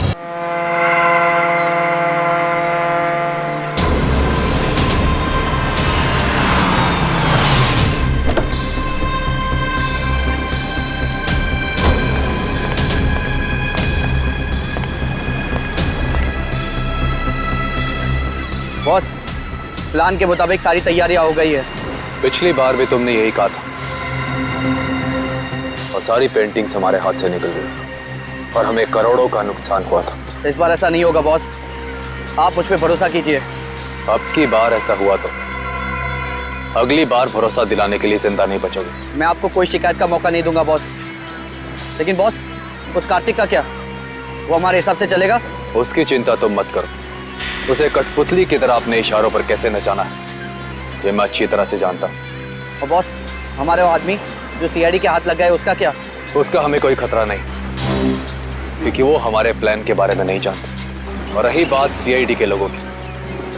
बॉस, प्लान के मुताबिक सारी तैयारियां हो गई है। पिछली बार भी तुमने यही कहा था और सारी पेंटिंग्स हमारे हाथ से निकल गई और हमें करोड़ों का नुकसान हुआ था। इस बार ऐसा नहीं होगा बॉस, आप मुझ पे भरोसा कीजिए। अब की बार ऐसा हुआ तो अगली बार भरोसा दिलाने के लिए जिंदा नहीं बचोगे। मैं आपको कोई शिकायत का मौका नहीं दूंगा बॉस। लेकिन बॉस, उस कार्तिक का क्या? वो हमारे हिसाब से चलेगा? उसकी चिंता तुम मत करो। उसे कठपुतली की तरह अपने इशारों पर कैसे नचाना है ये मैं अच्छी तरह से जानता हूं। और बॉस, हमारे वो आदमी जो सीआईडी के हाथ लग गए, उसका क्या? उसका हमें कोई खतरा नहीं, क्योंकि वो हमारे प्लान के बारे में नहीं जानते। और रही बात सीआईडी के लोगों की,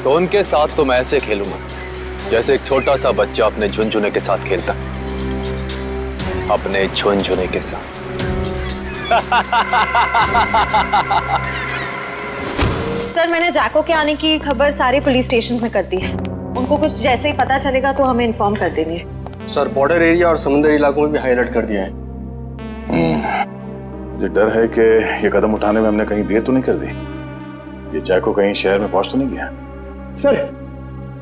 तो उनके साथ तो मैं ऐसे खेलूंगा जैसे एक छोटा सा बच्चा अपने झुनझुने के साथ खेलता, अपने झुनझुने के साथ। सर, मैंने जैको के आने की खबर सारे पुलिस स्टेशन में कर दी है। उनको कुछ जैसे ही पता चलेगा तो हमें इन्फॉर्म कर देंगे। सर, बॉर्डर एरिया और समुद्री इलाकों में भी हाई अलर्ट कर दिया है। मुझे डर है कि ये कदम उठाने में हमने कहीं देर तो नहीं कर दी। ये जैको कहीं शहर में पहुंच तो नहीं गया?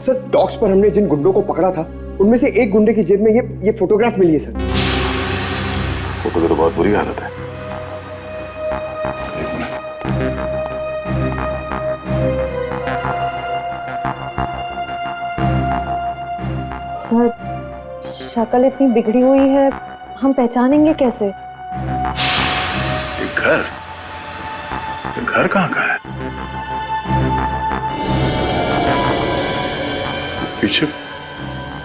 सर डॉक्स पर हमने जिन गुंडों को पकड़ा था उनमें से एक गुंडे की जेब में ये फोटोग्राफ मिली है सर। फोटो की तो बहुत बुरी हालत है। सर, शक्ल इतनी बिगड़ी हुई है, हम पहचानेंगे कैसे? ये घर कहाँ का है?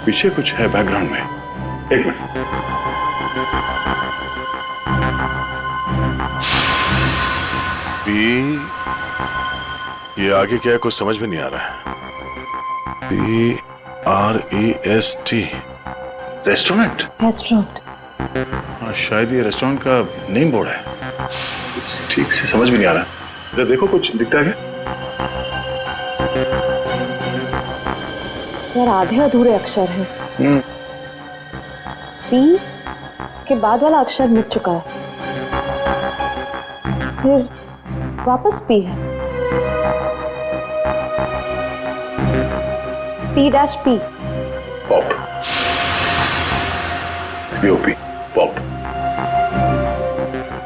पीछे कुछ है बैकग्राउंड में। एक मिनट। ये आगे क्या है कुछ समझ में नहीं आ रहा है। PREST restaurant. हाँ, शायद ये रेस्टोरेंट का नेम बोर्ड है। ठीक से समझ में नहीं आ रहा। जरा देखो कुछ दिखता है क्या? सर, आधे अधूरे अक्षर हैं। पी, उसके बाद वाला अक्षर मिट चुका है, फिर वापस पी है। P-P। पॉप। POP। पॉप।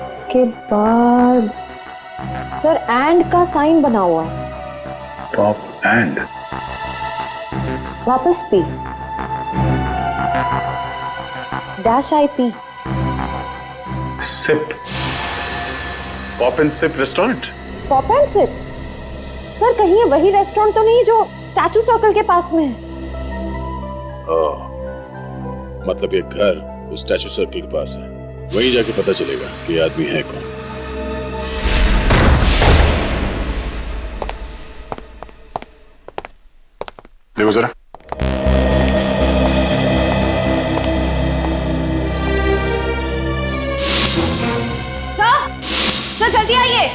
उसके बाद सर एंड का साइन बना हुआ है। Pop and. वापस P. -IP। Sip. Pop and sip restaurant. Pop and sip? Sir, कहीं ये वही रेस्टोरेंट तो नहीं जो स्टैचू सर्कल के पास में है? मतलब ये घर उस स्टैचू सर्कल के पास है। वहीं जाके पता चलेगा कि ये आदमी है कौन। देखो जरा। सर जल्दी आइए।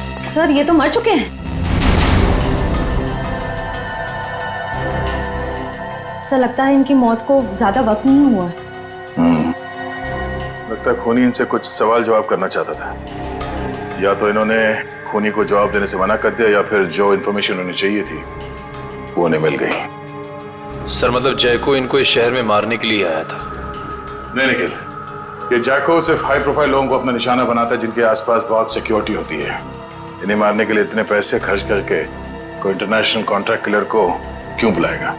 सर, ये तो मर चुके हैं। सर, लगता है इनकी मौत को ज्यादा वक्त नहीं हुआ है। लगता है खूनी इनसे कुछ सवाल जवाब करना चाहता था। या तो इन्होंने खूनी को जवाब देने से मना कर दिया या फिर जो इन्फॉर्मेशन उन्हें चाहिए थी वो उन्हें मिल गई। सर, मतलब जैको इनको इस शहर में मारने के लिए आया था? नहीं निखिल, ये जैको सिर्फ हाई प्रोफाइल लोगों को अपना निशाना बनाता है जिनके आसपास बहुत सिक्योरिटी होती है। इन्हें मारने के लिए इतने पैसे खर्च करके कोई इंटरनेशनल कॉन्ट्रैक्ट किलर को क्यों बुलाएगा?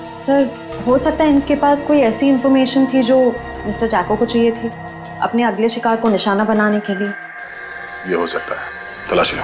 सर, हो सकता है इनके पास कोई ऐसी इंफॉर्मेशन थी जो मिस्टर जैको को चाहिए थी अपने अगले शिकार को निशाना बनाने के लिए। ये हो सकता है, तलाश लो।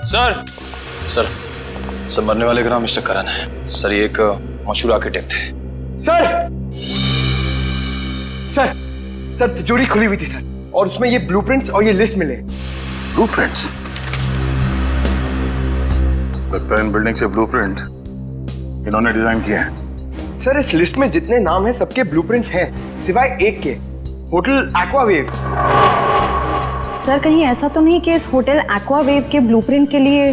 सर मरने वाले का नाम मिस्टर करण है। सर ये एक मशहूर आर्किटेक्ट थे। सर तिजोरी खुली हुई थी सर, और उसमें ये ब्लूप्रिंट्स और ये लिस्ट मिले। ब्लूप्रिंट्स? लगता है इन बिल्डिंग से ब्लूप्रिंट इन्होंने डिजाइन किए हैं। सर इस लिस्ट में जितने नाम हैं सबके ब्लूप्रिंट्स हैं सिवाय एक के, होटल एक्वावेव। सर कहीं ऐसा तो नहीं कि इस होटल एक्वावेव के ब्लूप्रिंट के लिए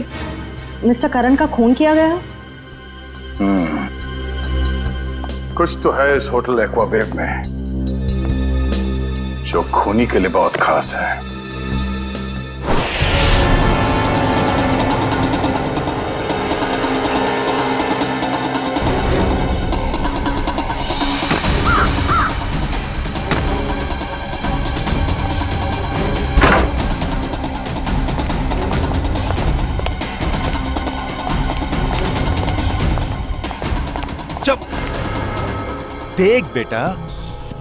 मिस्टर करण का खून किया गया? कुछ तो है इस होटल एक्वावेव में जो खूनी के लिए बहुत खास है। देख बेटा,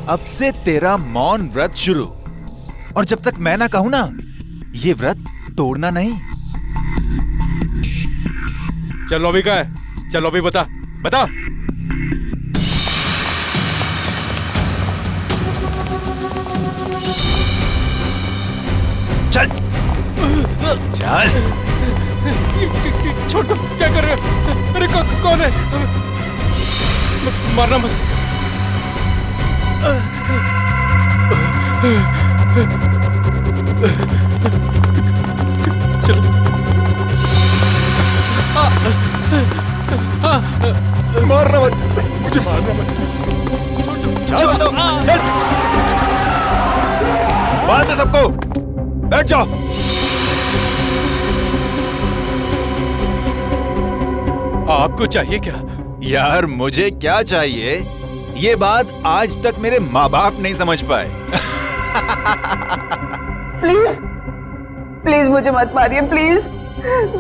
अब से तेरा मौन व्रत शुरू, और जब तक मैं ना कहूं ना, ये व्रत तोड़ना नहीं। चल लॉबी का है, चल लॉबी बता। चल छोड़ दो, क्या कर रहे हो? अरे कौन है? मारना मत। चलो मारना मत, मुझे मारना मत। चल बात है सबको, बैठ जाओ। आपको चाहिए क्या? यार मुझे क्या चाहिए, ये बात आज तक मेरे माँ बाप नहीं समझ पाए। प्लीज मुझे मत मारिए, प्लीज।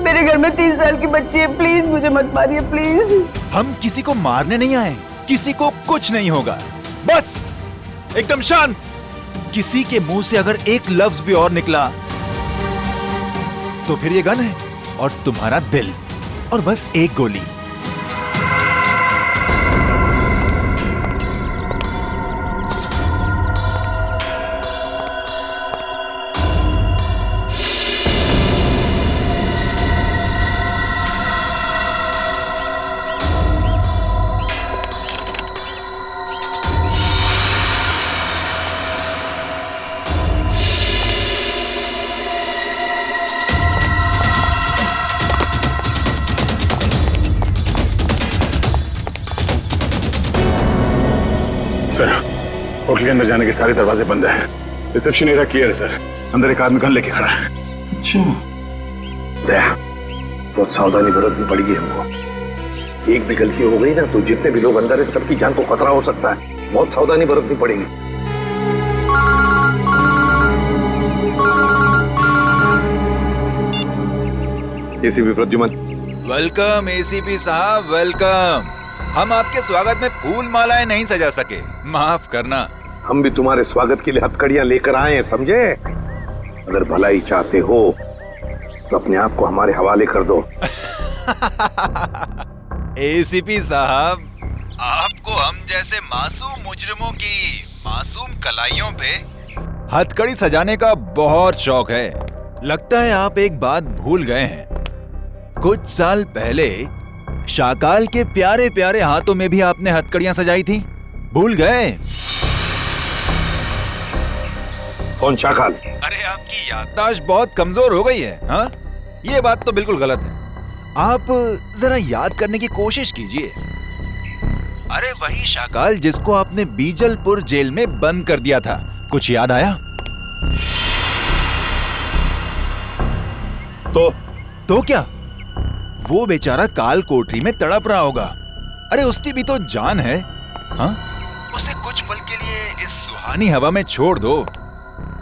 मेरे घर में 3 साल की बच्ची है, प्लीज मुझे मत मारिए, प्लीज। हम किसी को मारने नहीं आए, किसी को कुछ नहीं होगा, बस एकदम शांत। किसी के मुंह से अगर एक लफ्ज भी और निकला तो फिर ये गन है और तुम्हारा दिल, और बस एक गोली। सर होटल के अंदर जाने के सारे दरवाजे बंद हैं। रिसेप्शन एरिया क्लियर है सर। अंदर एक आदमी गन लेके खड़ा है। अच्छा दया, बहुत सावधानी बरतनी पड़ेगी हमको। एक भी गलती हो गई ना तो जितने भी लोग अंदर है सबकी जान को खतरा हो सकता है। बहुत सावधानी बरतनी पड़ेगी। एसीपी प्रद्युमन। वेलकम एसीपी साहब, वेलकम। हम आपके स्वागत में फूल मालाएं नहीं सजा सके, माफ करना। हम भी तुम्हारे स्वागत के लिए हथकड़ियां लेकर आए हैं, समझे? अगर भलाई चाहते हो तो अपने आप को हमारे हवाले कर दो। एसीपी साहब, आपको हम जैसे मासूम मुजरिमों की मासूम कलाइयों पे हथकड़ी सजाने का बहुत शौक है। लगता है आप एक बात भूल गए हैं। कुछ साल पहले शाकाल के प्यारे प्यारे हाथों में भी आपने हथकड़ियां सजाई थी, भूल गए? कौन शाकाल? अरे आपकी याददाश्त बहुत कमजोर हो गई है। हाँ, ये बात तो बिल्कुल गलत है। आप जरा याद करने की कोशिश कीजिए। अरे वही शाकाल जिसको आपने बीजलपुर जेल में बंद कर दिया था, कुछ याद आया? तो क्या? वो बेचारा काल कोठरी में तड़प रहा होगा। अरे उसकी भी तो जान है। हाँ, उसे कुछ पल के लिए इस सुहानी हवा में छोड़ दो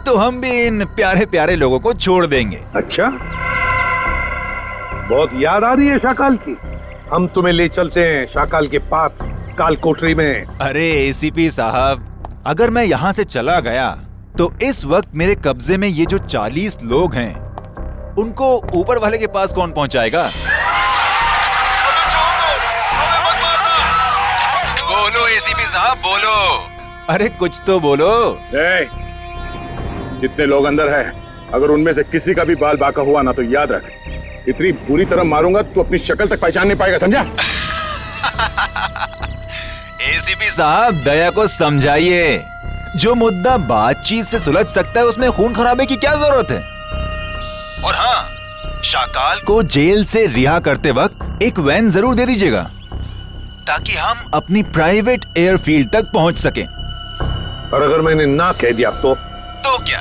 तो हम भी इन प्यारे प्यारे लोगों को छोड़ देंगे। अच्छा, बहुत याद आ रही है शाकाल की। हम तुम्हें ले चलते हैं शाकाल के पास काल कोठरी में। अरे एसीपी साहब, अगर मैं यहाँ से चला गया तो इस वक्त मेरे कब्जे में ये जो 40 लोग हैं उनको ऊपर वाले के पास कौन पहुंचाएगा? बोलो एसीपी साहब, बोलो। अरे कुछ तो बोलो। जितने लोग अंदर हैं, अगर उनमें से किसी का भी बाल बांका हुआ ना तो याद रख, इतनी बुरी तरह मारूंगा तो अपनी शक्ल तक पहचान नहीं पाएगा, समझा? एसीपी साहब दया को समझाइए। जो मुद्दा बातचीत से सुलझ सकता है उसमें खून खराबे की क्या जरूरत है? और हाँ, शाकाल को जेल से रिहा करते वक्त एक वैन जरूर दे दीजिएगा ताकि हम अपनी प्राइवेट एयरफील्ड तक पहुंच सकें। और अगर मैंने ना कह दिया तो क्या?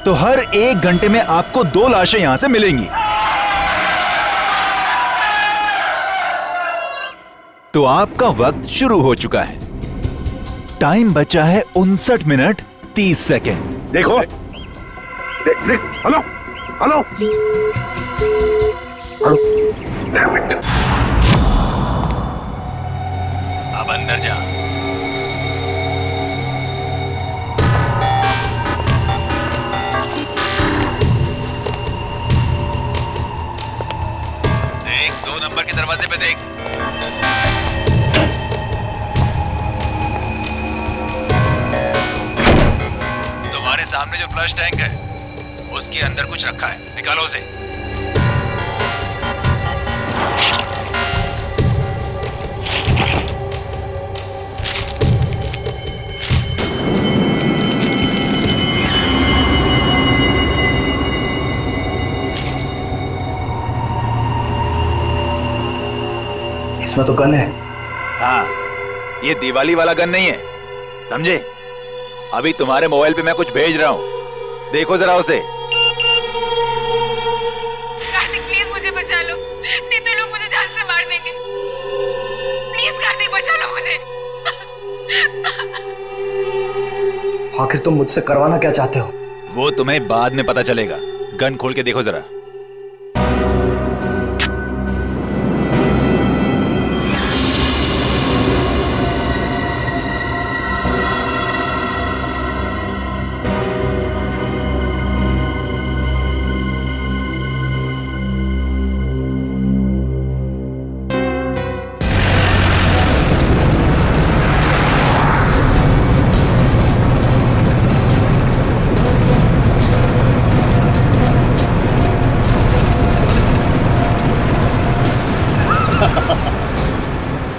तो हर 1 घंटे में आपको 2 लाशें यहां से मिलेंगी। तो आपका वक्त शुरू हो चुका है। टाइम बचा है 59 मिनट 30 सेकेंड। देखो, देख, हेलो हेलो हेलो। अब अंदर जा। देख, 2 नंबर के दरवाजे पे देख। तुम्हारे सामने जो फ्लश टैंक है उसके अंदर कुछ रखा है, निकालो उसे। इसमें तो गन है। हाँ, ये दिवाली वाला गन नहीं है, समझे? अभी तुम्हारे मोबाइल पे मैं कुछ भेज रहा हूँ, देखो जरा उसे। कार्तिक प्लीज मुझे बचा लो, नहीं तो लोग मुझे जान से मार देंगे। प्लीज कार्तिक बचा लो मुझे। आखिर तुम मुझसे करवाना क्या चाहते हो? वो तुम्हें बाद में पता चलेगा। गन खोल के देखो जरा।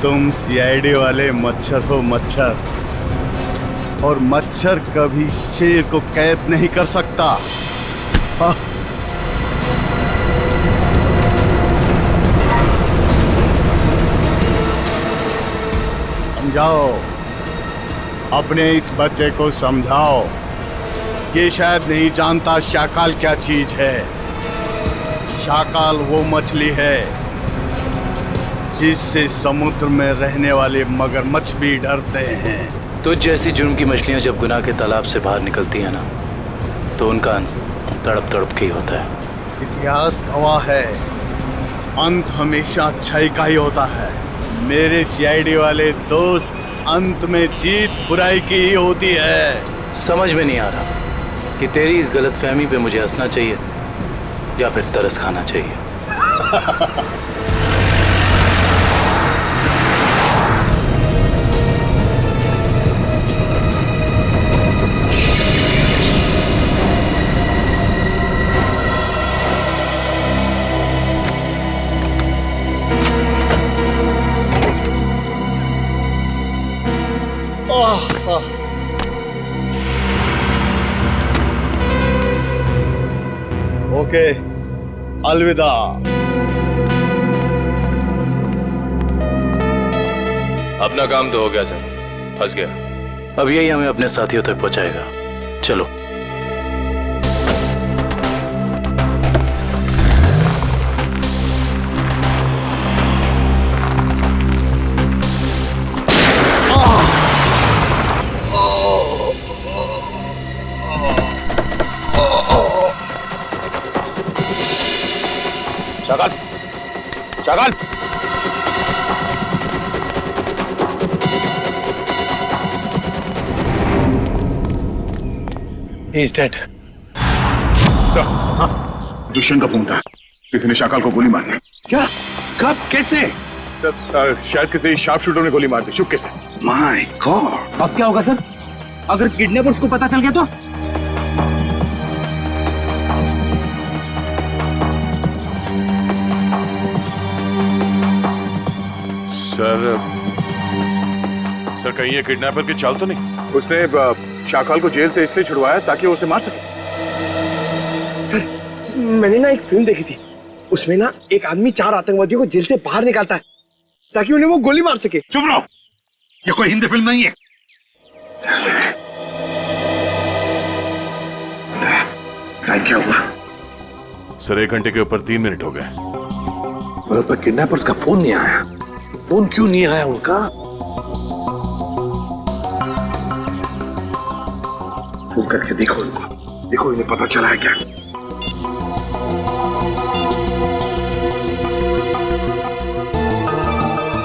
तुम सीआईडी वाले मच्छर हो, मच्छर। और मच्छर कभी शेर को कैद नहीं कर सकता। हाँ। समझाओ, अपने इस बच्चे को समझाओ। ये शायद नहीं जानता शाकाल क्या चीज है। शाकाल वो मछली है जिससे समुद्र में रहने वाले मगरमच्छ भी डरते हैं। तो जैसी जुर्म की मछलियां जब गुनाह के तालाब से बाहर निकलती हैं ना, तो उनका अंत तड़प तड़प के ही होता है। इतिहास गवाह है, अंत हमेशा अच्छाई का ही होता है। मेरे सीआईडी वाले दोस्त, अंत में जीत बुराई की ही होती है। समझ में नहीं आ रहा कि तेरी इस गलतफहमी पे मुझे हंसना चाहिए या फिर तरस खाना चाहिए। ओके, अलविदा। अपना काम तो हो गया सर, फंस गया। अब यही हमें अपने साथियों तक पहुंचाएगा। चलो। Shakaal, Shakaal. He's dead. Sir, हाँ, दुष्यंत का फोन था, किसी ने शाकाल को गोली मार दी। क्या? कब? कैसे? शायद किसी शार्प शूटर ने गोली मार दी, चुपके से। My God! अब क्या होगा सर? अगर किडनैपर्स को पता चल गया तो? सर कहीं ये किडनैपर की चाल तो नहीं? उसने शाकाल को जेल से इसलिए छुड़वाया ताकि वो उसे मार सके। सर मैंने ना एक फिल्म देखी थी, उसमें ना एक आदमी 4 आतंकवादियों को जेल से बाहर निकालता है ताकि उन्हें वो गोली मार सके। चुप रहो, ये कोई हिंदी फिल्म नहीं है। टाइम क्या हुआ? सर 1 घंटे के ऊपर 3 मिनट हो गए। पर किडनैपर्स का फोन नहीं आया। फोन क्यों नहीं आया उनका? फोन करके देखो इनको, देखो इन्हें पता चला है क्या?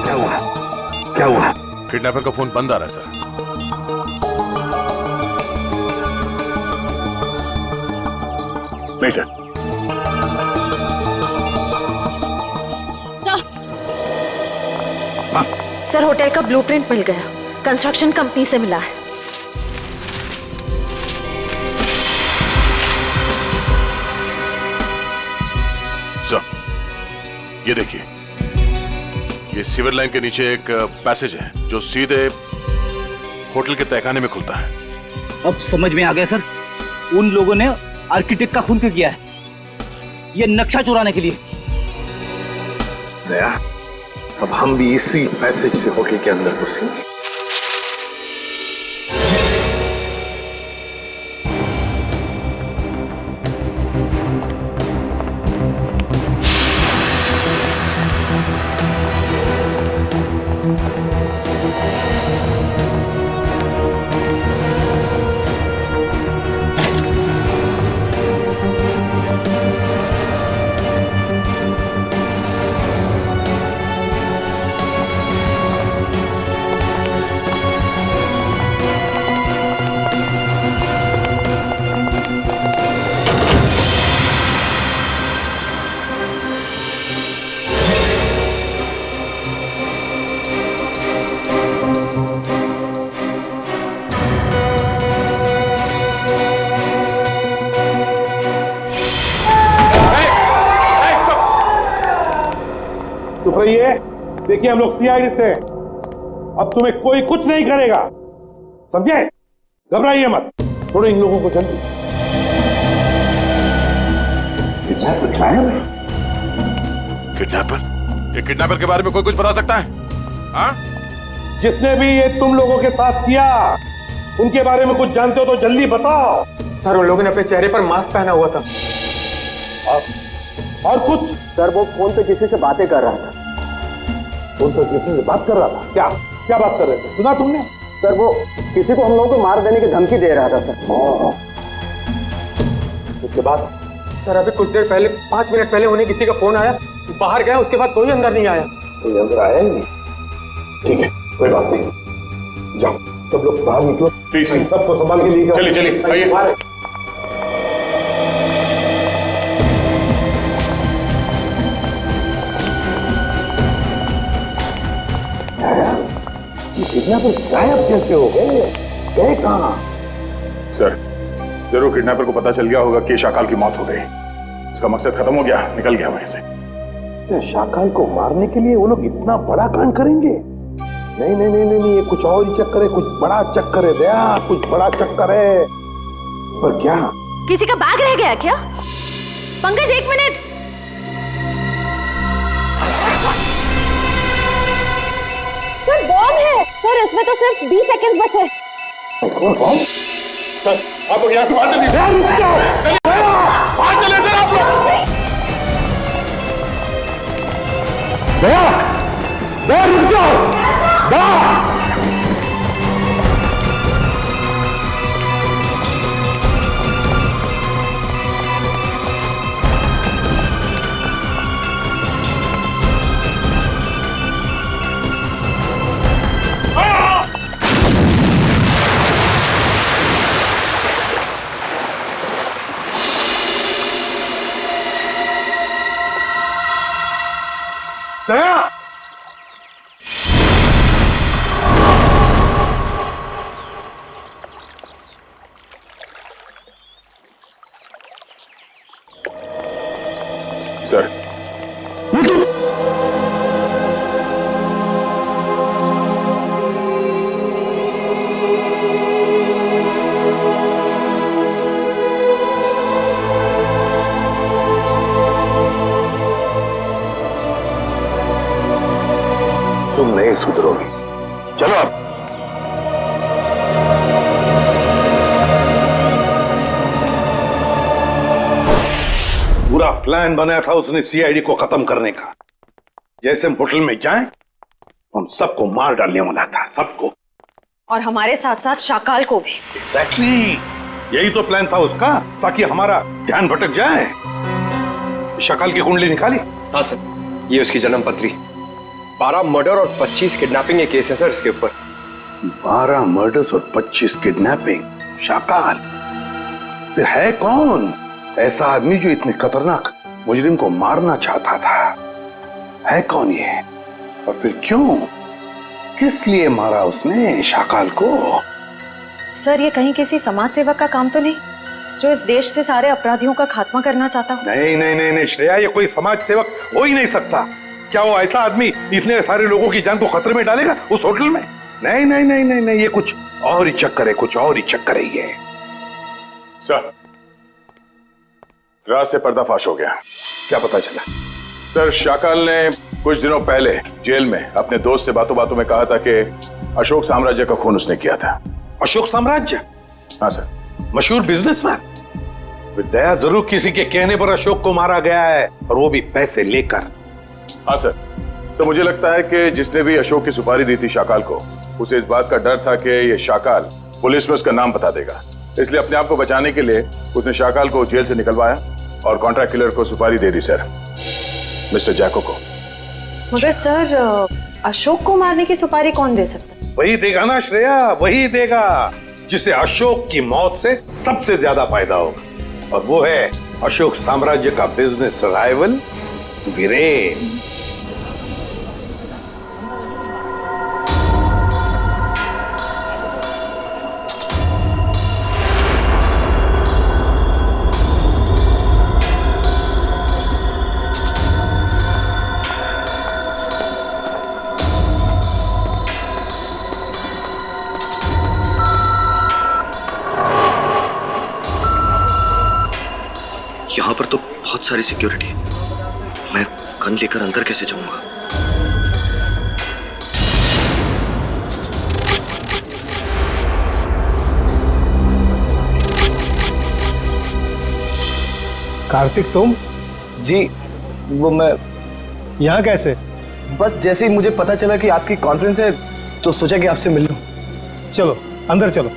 क्या हुआ? क्या हुआ? किडनैपर का फोन बंद आ रहा है सर। नहीं सर। सर होटल का ब्लूप्रिंट मिल गया, कंस्ट्रक्शन कंपनी से मिला है। सर ये देखिए, ये सीवर लाइन के नीचे एक पैसेज है जो सीधे होटल के तहखाने में खुलता है। अब समझ में आ गया सर, उन लोगों ने आर्किटेक्ट का खून क्यों किया है? ये नक्शा चुराने के लिए। दया, अब हम भी इसी पैसेज से होटल के अंदर घुसेंगे। रहिए, देखिए हम लोग सीआईडी से, अब तुम्हें कोई कुछ नहीं करेगा, समझे? घबराइए मत, थोड़े इन लोगों को जल्दी। किडनैपर? ये किडनैपर के बारे में कोई कुछ बता सकता है? हाँ? जिसने भी ये तुम लोगों के साथ किया, उनके बारे में कुछ जानते हो तो जल्दी बताओ। सर उन लोगों ने अपने चेहरे पर मास्क पहना हुआ था। और कुछ? सर वो फोन पे किसी से बातें कर रहा था। फोन पे किसी से बात कर रहा था? क्या क्या बात कर रहे थे, सुना तुमने? सर वो किसी को हम लोगों को मार देने की धमकी दे रहा था सर। उसके बाद? सर अभी कुछ देर पहले, 5 मिनट पहले उन्हें किसी का फोन आया, बाहर गए, उसके बाद कोई अंदर नहीं आया। कोई अंदर आया ही नहीं? ठीक है, कोई बात नहीं, जाओ सब लोग बाहर निकलो, सबको संभाल के लिए जाओ। चलिए चलिए आइए। किडनैपर गायब कैसे हो गए? गए कहाँ? सर जरूर किडनैपर को पता चल गया होगा कि शाकाल की मौत हो गई, उसका मकसद खत्म हो गया, निकल गया वहीं से। शाकाल को मारने के लिए वो लोग इतना बड़ा कांड करेंगे? नहीं नहीं नहीं नहीं, ये कुछ और ही चक्कर है, कुछ बड़ा चक्कर है दया, कुछ बड़ा चक्कर है। पर क्या? किसी का बैग रह गया क्या? पंकज 1 मिनट। सर बॉम्ब है सर, इसमें तो सिर्फ 20 सेकंड्स बचे। कौन बॉम्ब? सर आप लोग यहाँ से बाहर चलिए। रुक जाओ, बाहर चले सर आप लोग। दया, दया रुक जाओ, दया। दया। सर, तुम नहीं सुधरोगे। चलो अब। पूरा प्लान बनाया था उसने सीआईडी को खत्म करने का। जैसे हम होटल में जाएं, हम सबको मार डालने वाला था, सबको। और हमारे साथ साथ शाकाल को भी। एग्जैक्टली, यही तो प्लान था उसका, ताकि हमारा ध्यान भटक जाए। शाकाल की कुंडली निकाली? हाँ सर, ये उसकी जन्म पत्री। 12 मर्डर और 25 किडनैपिंग के केस हैं सर इसके ऊपर। 12 मर्डर्स और 25 किडनैपिंग। शाकाल फिर है कौन ऐसा आदमी जो इतने खतरनाक मुजरिम को मारना चाहता था? है कौन ये, और फिर क्यों, किस लिए मारा उसने शाकाल को? सर, ये कहीं किसी समाज सेवक का काम तो नहीं जो इस देश से सारे अपराधियों का खात्मा करना चाहता हो? नहीं नहीं नहीं नहीं श्रेया, ये कोई समाज सेवक हो ही नहीं सकता। क्या वो ऐसा आदमी इतने सारे लोगों की जान को खतरे में डालेगा उस होटल में? नहीं नहीं नहीं नहीं नहीं, ये कुछ और ही चक्कर है, कुछ और ही चक्कर है ये। सर, रात से पर्दाफाश हो गया। क्या पता चला? सर, शाकाल ने कुछ दिनों पहले जेल में अपने दोस्त से बातों बातों में कहा था कि अशोक साम्राज्य का खून उसने किया था। अशोक साम्राज्य? हाँ सर। मशहूर बिजनेसमैन। दया जरूर किसी के कहने पर अशोक को मारा गया है, और वो भी पैसे लेकर। हाँ सर। सर, मुझे लगता है कि जिसने भी अशोक की सुपारी दी थी शाकाल को, उसे इस बात का डर था कि ये शाकाल पुलिस में उसका नाम बता देगा, इसलिए अपने आप को बचाने के लिए उसने शाकाल को जेल से निकलवाया और कॉन्ट्रैक्ट किलर को सुपारी दे दी सर, मिस्टर जैको को। मगर सर, अशोक को मारने की सुपारी कौन दे सकता? वही देगा ना श्रेया, वही देगा जिसे अशोक की मौत से सबसे ज्यादा फायदा होगा, और वो है अशोक साम्राज्य का बिजनेस राइवल वीरेन। यहाँ पर तो बहुत सारी सिक्योरिटी है, मैं गन लेकर अंदर कैसे जाऊंगा? कार्तिक, तुम? जी, वो मैं यहाँ कैसे? बस जैसे ही मुझे पता चला कि आपकी कॉन्फ्रेंस है तो सोचा कि आपसे मिल लूं। चलो अंदर चलो।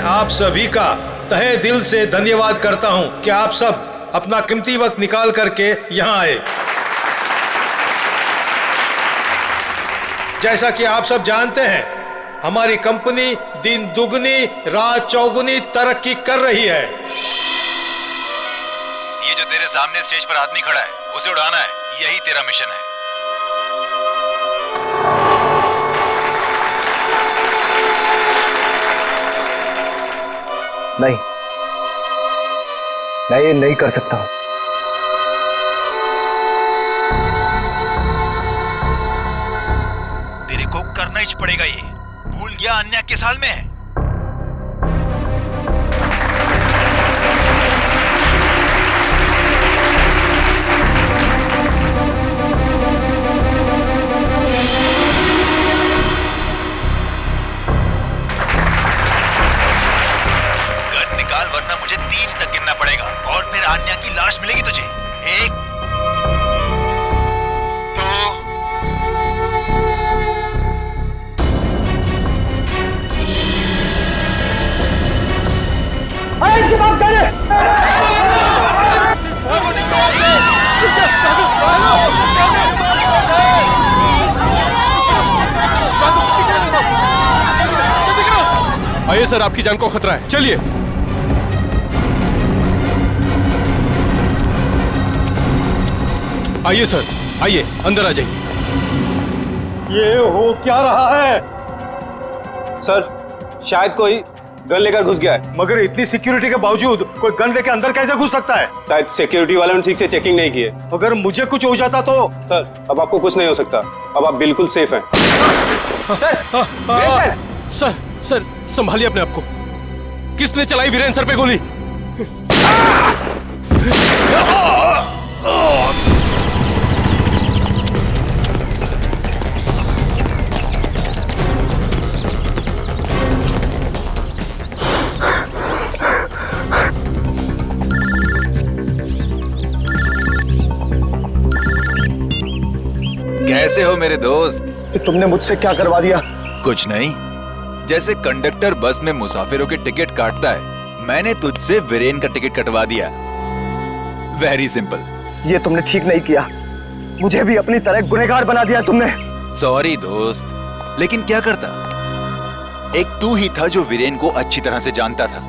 आप सभी का तहे दिल से धन्यवाद करता हूं कि आप सब अपना कीमती वक्त निकाल करके यहां आए। जैसा कि आप सब जानते हैं, हमारी कंपनी दिन दुगनी रात चौगुनी तरक्की कर रही है। ये जो तेरे सामने स्टेज पर आदमी खड़ा है, उसे उड़ाना है, यही तेरा मिशन है। नहीं, मैं ये नहीं कर सकता हूं। तेरे को करना ही पड़ेगा, ये भूल गया अन्य किस हाल में है। वरना मुझे 3 तक गिनना पड़ेगा और फिर आन्या की लाश मिलेगी तुझे। 1 2 आइए सर, आपकी जान को खतरा है, चलिए। आइए सर, आइए अंदर आ जाइए। ये हो क्या रहा है? सर शायद कोई गन लेकर घुस गया है। मगर इतनी सिक्योरिटी के बावजूद कोई गन लेकर अंदर कैसे घुस सकता है? शायद सिक्योरिटी वालों ने ठीक से चेकिंग नहीं की है। अगर मुझे कुछ हो जाता तो? सर अब आपको कुछ नहीं हो सकता, अब आप बिल्कुल सेफ हैं। सर सर संभालिए अपने आप को। किसने चलाई वीरेन सर पे गोली? कैसे हो मेरे दोस्त? तुमने मुझसे क्या करवा दिया? कुछ नहीं, जैसे कंडक्टर बस में मुसाफिरों के टिकट काटता है, मैंने तुझसे वीरेन का टिकट कटवा दिया। Very simple. ये तुमने ठीक नहीं किया, मुझे भी अपनी तरह गुनहगार बना दिया तुमने। सॉरी दोस्त, लेकिन क्या करता, एक तू ही था जो वीरेन को अच्छी तरह से जानता था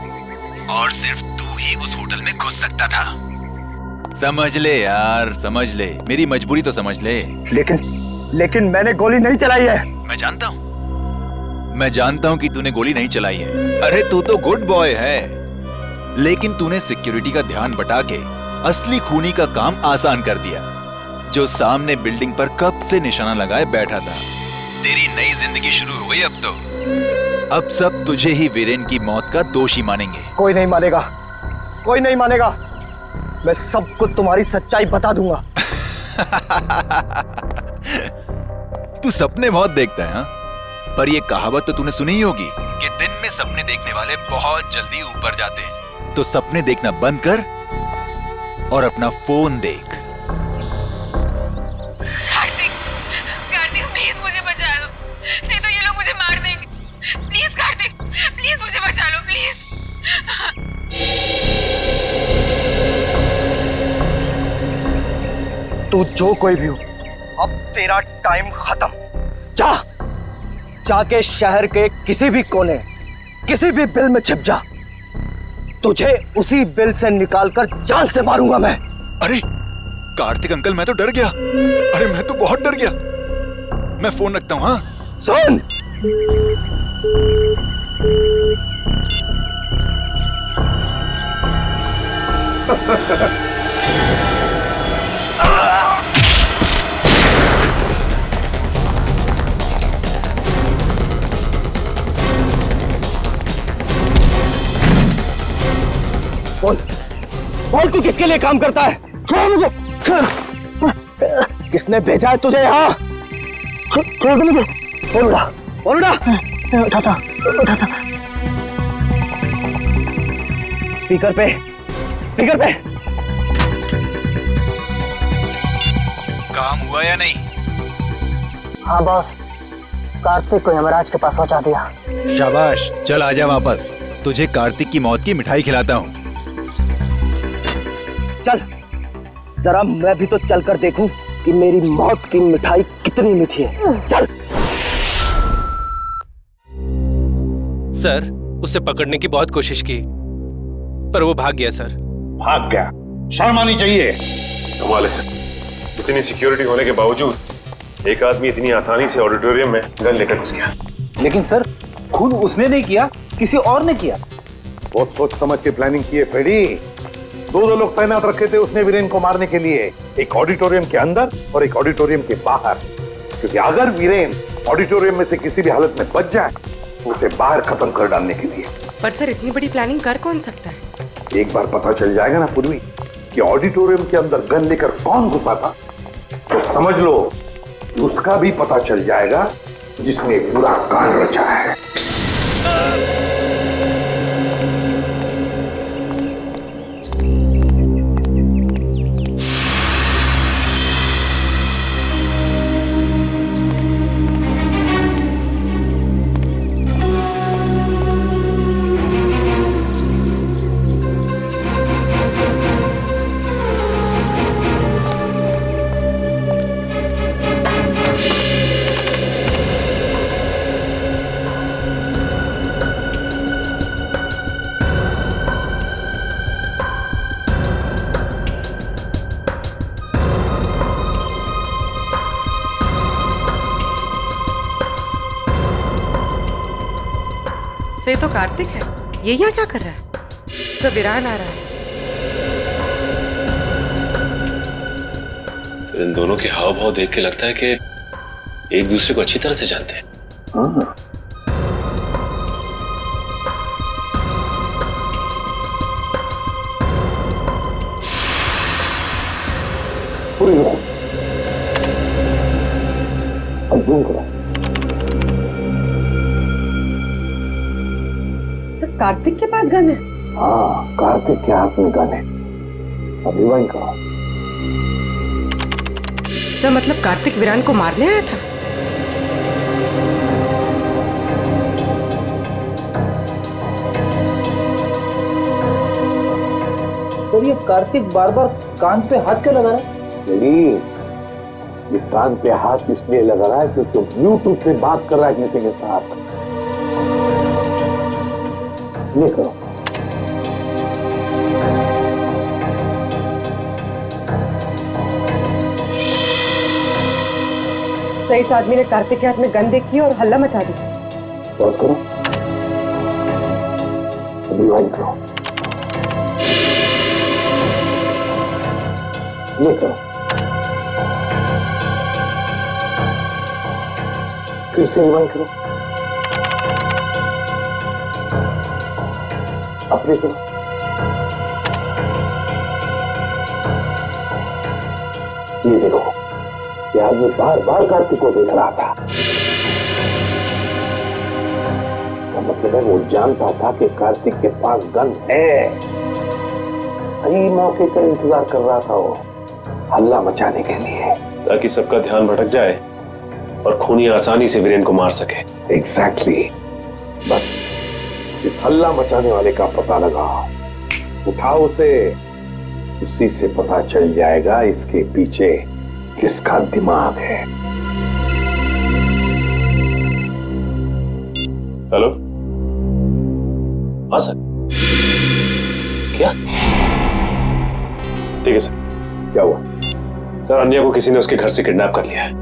और सिर्फ तू ही उस होटल में घुस सकता था। समझ ले यार, समझ ले, मेरी मजबूरी तो समझ ले। लेकिन मैंने गोली नहीं चलाई है। मैं जानता हूं कि तूने गोली नहीं चलाई है। अरे तू तो गुड बॉय है, लेकिन तूने सिक्योरिटी का ध्यान बटा के असली खूनी का काम आसान कर दिया, जो सामने बिल्डिंग पर कब से निशाना लगाए बैठा था। तेरी नई जिंदगी शुरू हो गई अब तो। अब सब तुझे ही वीरेन की मौत का दोषी मानेंगे। कोई नहीं मानेगा, कोई नहीं मानेगा। मैं सबको तुम्हारी सच्चाई बता दूंगा। तू सपने बहुत देखता है, हाँ? पर ये कहावत तो तूने सुनी ही होगी कि दिन में सपने देखने वाले बहुत जल्दी ऊपर जाते हैं। तो सपने देखना बंद कर और अपना फोन देख। कार्तिक, कार्तिक प्लीज मुझे बचा लो, नहीं तो ये लोग मुझे मार देंगे। प्लीज कार्तिक, प्लीज मुझे बचा लो, प्लीज। तू जो कोई भी हो, अब तेरा टाइम खत्म। जाके शहर के किसी भी कोने, किसी भी बिल में छिप जा। तुझे उसी बिल से निकालकर जान से मारूंगा मैं। अरे कार्तिक अंकल, मैं तो डर गया। अरे मैं तो बहुत डर गया। मैं फोन रखता हूँ। हाँ सुन, बोल तू किसके लिए काम करता है? मुझे किसने भेजा है तुझे यहाँ? छोड़ दे मुझे। फोन उठा, फोन उठा। उठाता। स्पीकर पे, स्पीकर पे। काम हुआ या नहीं? हाँ बॉस, कार्तिक को यमराज के पास पहुंचा दिया। शाबाश, चल आजा वापस। तुझे कार्तिक की मौत की मिठाई खिलाता हूँ। चल, जरा मैं भी तो चलकर देखूं कि मेरी मौत की मिठाई कितनी मीठी है। चल। सर, उसे पकड़ने की बहुत कोशिश की, पर वो भाग गया सर। भाग गया? शर्म आनी चाहिए। कमाल है सर, इतनी सिक्योरिटी होने के बावजूद एक आदमी इतनी आसानी से ऑडिटोरियम में गन लेकर घुस गया। लेकिन सर, खून उसने नहीं किया, किसी और ने किया। बहुत सोच समझ के प्लानिंग की है फ्रेडी। दो लोग तैनात रखे थे उसने वीरेन को मारने के लिए, एक ऑडिटोरियम के अंदर और एक ऑडिटोरियम के बाहर। क्योंकि अगर वीरेन ऑडिटोरियम में से किसी भी हालत में बच जाए तो उसे बाहर खत्म कर डालने के लिए। पर सर, इतनी बड़ी प्लानिंग कर कौन सकता है? एक बार पता चल जाएगा ना पूर्वी कि ऑडिटोरियम के अंदर गन लेकर कौन घुसा था, तो समझ लो उसका भी पता चल जाएगा जिसने बुरा कांड रचा है। सर ये तो कार्तिक है, ये यहाँ क्या कर रहा है? सर वीरान आ रहा है। इन दोनों के हाव भाव देख के लगता है कि एक दूसरे को अच्छी तरह से जानते हैं। हाँ। सर कार्तिक के पास गन है? हाँ, कार्तिक के हाथ में गन है। अब रिवाइंड करो। सर मतलब कार्तिक वीरान को मारने आया था? सर ये कार्तिक बार बार कान पे हाथ क्यों लगा रहा है? नहीं, ये कान पे हाथ इसलिए लगा रहा है क्योंकि ब्लूटूथ से बात कर रहा है किसी के साथ। ये करो। सर इस आदमी ने कार्तिक के हाथ में गन देखी और हल्ला मचा दी। पॉज करो। रिवाइंड करो। ये करो। फिर से रिवाइंड करो। अपने करो। ये देखो, ये आदमी बार बार कार्तिक को देख रहा था। इसका मतलब है वो जानता था कि कार्तिक के पास गन है। सही मौके का इंतजार कर रहा था वो, हल्ला मचाने के लिए, ताकि सबका ध्यान भटक जाए और खूनी आसानी से वीरेन को मार सके। एग्जैक्टली। बस इस हल्ला मचाने वाले का पता लगाओ, उठाओ उसे, उसी से पता चल जाएगा इसके पीछे किसका दिमाग है। हेलो, हाँ सर। क्या? ठीक है सर। क्या हुआ? सर अन्या को किसी ने उसके घर से किडनैप कर लिया है।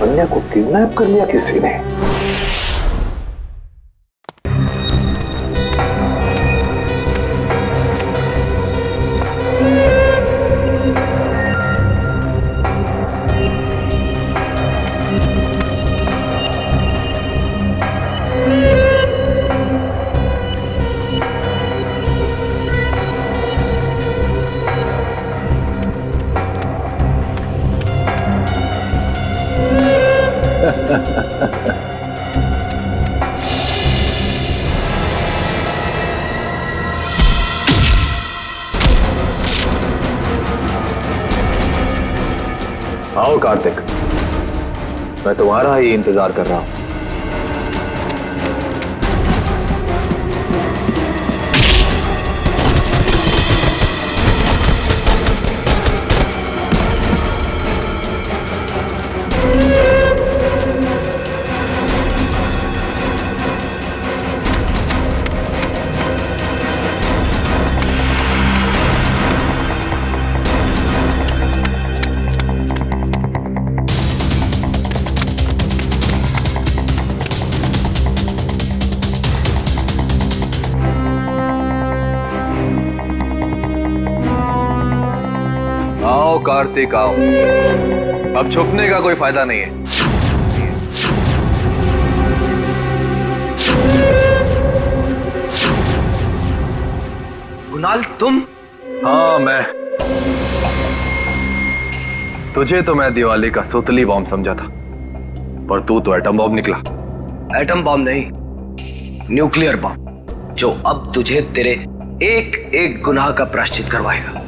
अन्या को किडनैप कर लिया किसी ने? आओ कार्तिक, मैं तुम्हारा ही इंतजार कर रहा हूं। आओ कार्तिक आओ, अब छुपने का कोई फायदा नहीं है। कुणाल तुम? हाँ मैं। तुझे तो मैं दिवाली का सुतली बॉम्ब समझा था, पर तू तो एटम बॉम्ब निकला। एटम बॉम्ब नहीं, न्यूक्लियर बॉम्ब, जो अब तुझे तेरे एक एक गुनाह का प्रायश्चित करवाएगा।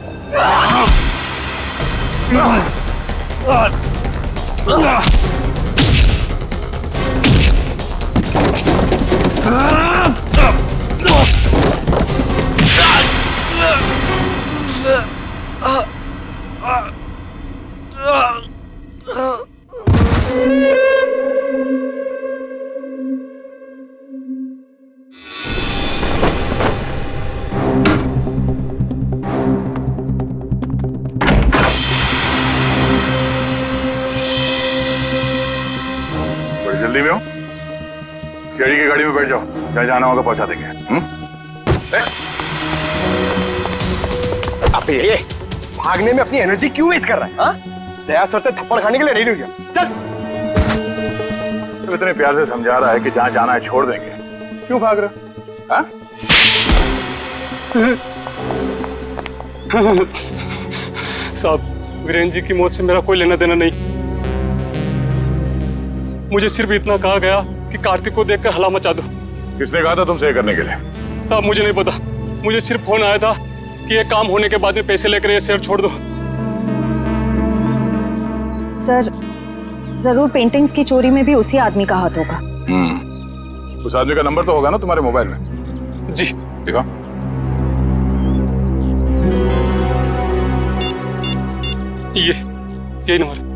जल्दी में हो? सीआईडी की गाड़ी में बैठ जाओ, जहाँ जाना होगा पहुंचा देंगे। अबे ये भागने में अपनी एनर्जी क्यों वेस्ट कर रहा है? हाँ? दया सर से थप्पड़ खाने के लिए रेडी हो गया। चल। तो इतने प्यार से समझा रहा है कि जहाँ जाना है छोड़ देंगे, क्यों भाग रहे? हाँ? साहब, वीरेंद्र जी की मौत से मेरा कोई लेना देना नहीं। मुझे सिर्फ इतना कहा गया कि कार्तिक को देखकर हला मचा दो। किसने कहा था तुमसे ये करने के लिए? साहब मुझे नहीं पता, मुझे सिर्फ फोन आया था कि ये काम होने के बाद में पैसे लेकर ये शहर छोड़ दो। सर, जरूर पेंटिंग्स की चोरी में भी उसी आदमी का हाथ होगा। उस आदमी का नंबर तो होगा ना तुम्हारे मोबाइल में? जी। देखो। यही नंबर।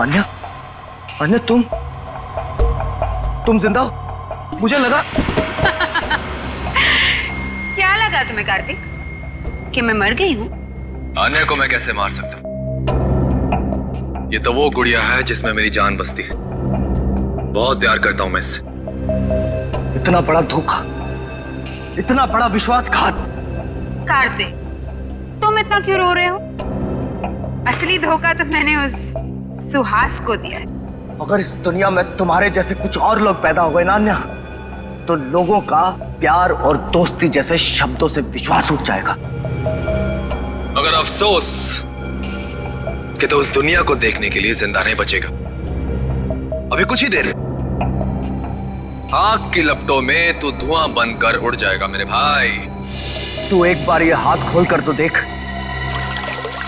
अन्या, अन्या तुम जिंदा हो? मुझे लगा। क्या लगा तुम्हें कार्तिक कि मैं मर गई हूँ? अन्य को मैं कैसे मार सकता? ये तो वो गुड़िया है जिसमें मेरी जान बसती है। बहुत प्यार करता हूं मैं इससे। इतना बड़ा धोखा, इतना बड़ा विश्वासघात। कार्तिक, तुम इतना क्यों रो रहे हो? असली धोखा तो मैंने उस सुहास को दिया है। अगर इस दुनिया में तुम्हारे जैसे कुछ और लोग पैदा हो गए ना अन्या, तो लोगों का प्यार और दोस्ती जैसे शब्दों से विश्वास उठ जाएगा। मगर अफसोस कि तो उस दुनिया को देखने के लिए जिंदा नहीं बचेगा। अभी कुछ ही देर, आग की लपटों में तू धुआं बनकर उड़ जाएगा मेरे भाई। तू एक बार ये हाथ खोल कर तो देख,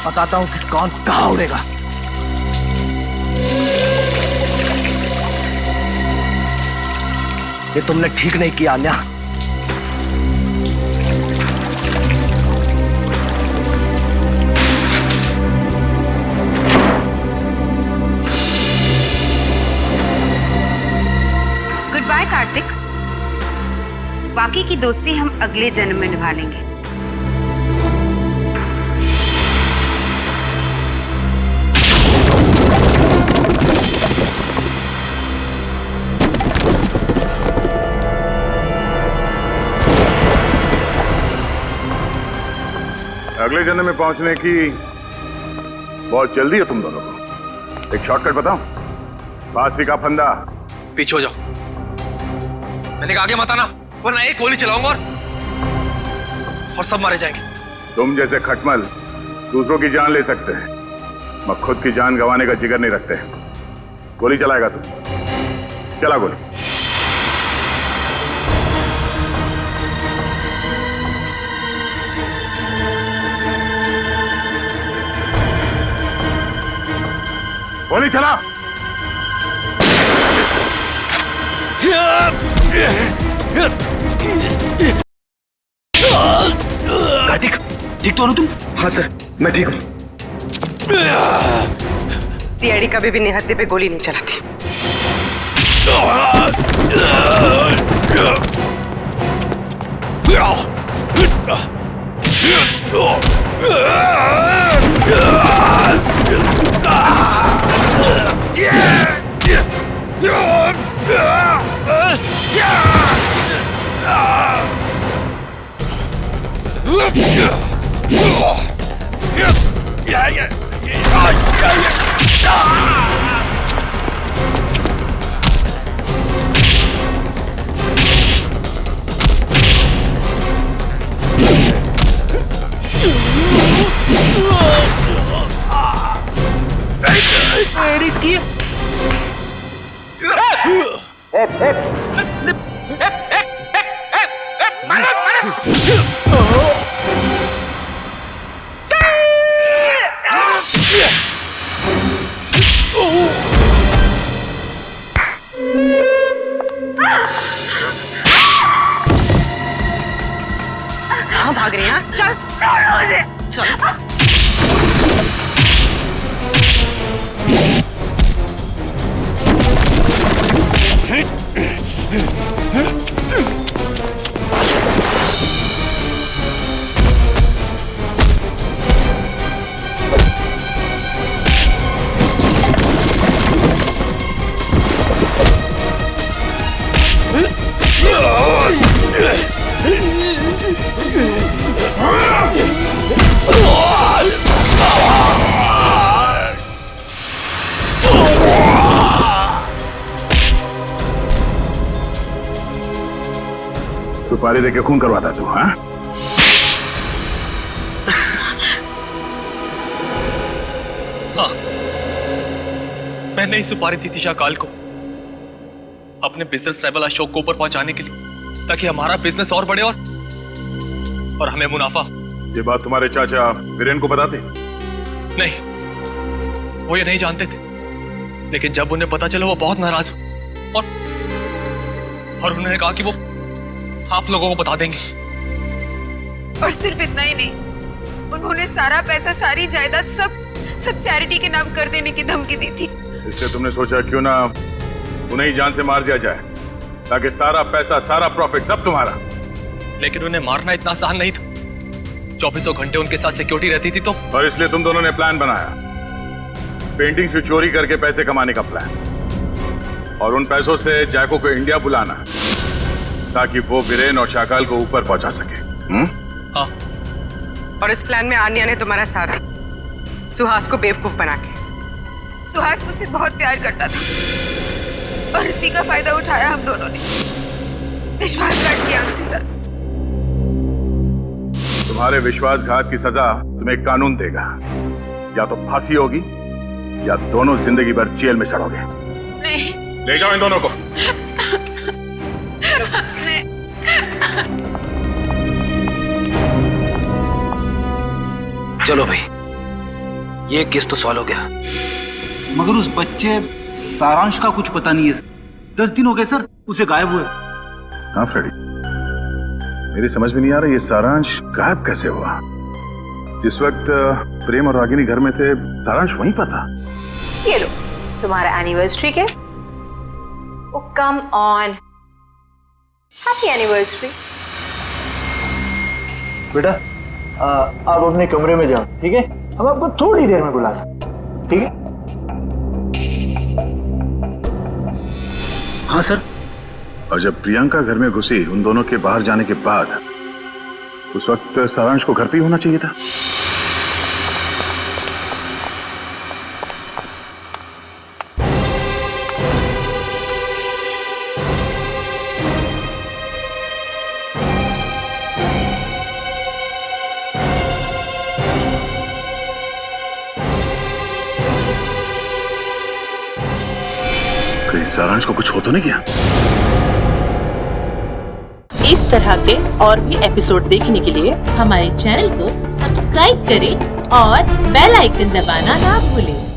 बताता हूं कि कौन कहां उड़ेगा। ये तुमने ठीक नहीं किया अन्या। गुड बाय कार्तिक, बाकी की दोस्ती हम अगले जन्म में निभा लेंगे। अगले जन्म में पहुंचने की बहुत जल्दी है तुम दोनों को। एक शॉर्टकट बताऊं? फांसी का फंदा। पीछे हो जाओ। मैंने कहा आगे मत आना, वरना एक गोली चलाऊंगा और सब मारे जाएंगे। तुम जैसे खटमल दूसरों की जान ले सकते हैं, मैं खुद की जान गंवाने का जिगर नहीं रखते। गोली चलाएगा तू? चला गोली। गोली चला। कार्तिक, ठीक तो हो तुम? हाँ सर, मैं ठीक हूँ। सीआईडी कभी भी निहत्थे पे गोली नहीं चलाती। कहाँ भाग रहे हैं? चल चल। सुपारी देके खून करवाता तू? हाँ, मैंने ही सुपारी दी थी शाकाल को अपने बिजनेस राइवल अशोक को ऊपर पहुंचाने के लिए, ताकि हमारा बिजनेस और बढ़े और हमें मुनाफा। ये बात तुम्हारे चाचा वीरेन को बताते? नहीं, वो ये नहीं जानते थे, लेकिन जब उन्हें पता चला वो बहुत नाराज हुए और उन्होंने कहा कि वो आप लोगों को बता देंगे। और सिर्फ इतना ही नहीं, उन्होंने सारा पैसा, सारी जायदाद सब चैरिटी के नाम कर देने की धमकी दी थी। इससे तुमने सोचा क्यों ना उन्हें ही जान से मार दिया जाए, ताकि सारा पैसा, सारा प्रॉफिट सब तुम्हारा। लेकिन उन्हें मारना इतना आसान नहीं था, 2400 घंटे उनके साथ सिक्योरिटी रहती थी तो। और इसलिए तुम दोनों ने प्लान बनाया, पेंटिंग से चोरी करके पैसे कमाने का प्लान, और उन पैसों से जैको को इंडिया बुलाना ताकि वो वीरेन और शाकाल को ऊपर पहुंचा सके। हाँ। और इस प्लान में आन्या ने तुम्हारा साथ दिया, सुहास को बेवकूफ बना के। सुहास मुझसे बहुत प्यार करता था और इसी का फायदा उठाया हम दोनों ने, विश्वासघात किया उसके साथ। तुम्हारे विश्वासघात की सजा तुम्हें कानून देगा, या तो फांसी होगी या दोनों जिंदगी भर जेल में सड़ोगे। नहीं। ले जाओ इन दोनों को। चलो भाई, ये केस तो सॉल्व हो गया। मगर उस बच्चे सारांश का कुछ पता नहीं है। 10 दिन हो गए सर उसे गायब हुए। हाँ फ्रेडी, मेरी समझ में नहीं आ रहा ये सारांश गायब कैसे हुआ। जिस वक्त प्रेम और रागिनी घर में थे, सारांश वहीं पर था। ये लो तुम्हारा एनिवर्सरी के। ओ कम ऑन, हैप्पी एनिवर्सरी। बेटा आप अपने कमरे में जाओ, ठीक है? हम आपको थोड़ी देर में बुलाते, ठीक है? हाँ सर। और जब प्रियंका घर में घुसी उन दोनों के बाहर जाने के बाद, उस वक्त सारांश को घर पे ही होना चाहिए था। सारांश को कुछ हो तो नहीं गया? इस तरह के और भी एपिसोड देखने के लिए हमारे चैनल को सब्सक्राइब करें और बेल आइकन दबाना ना भूलें।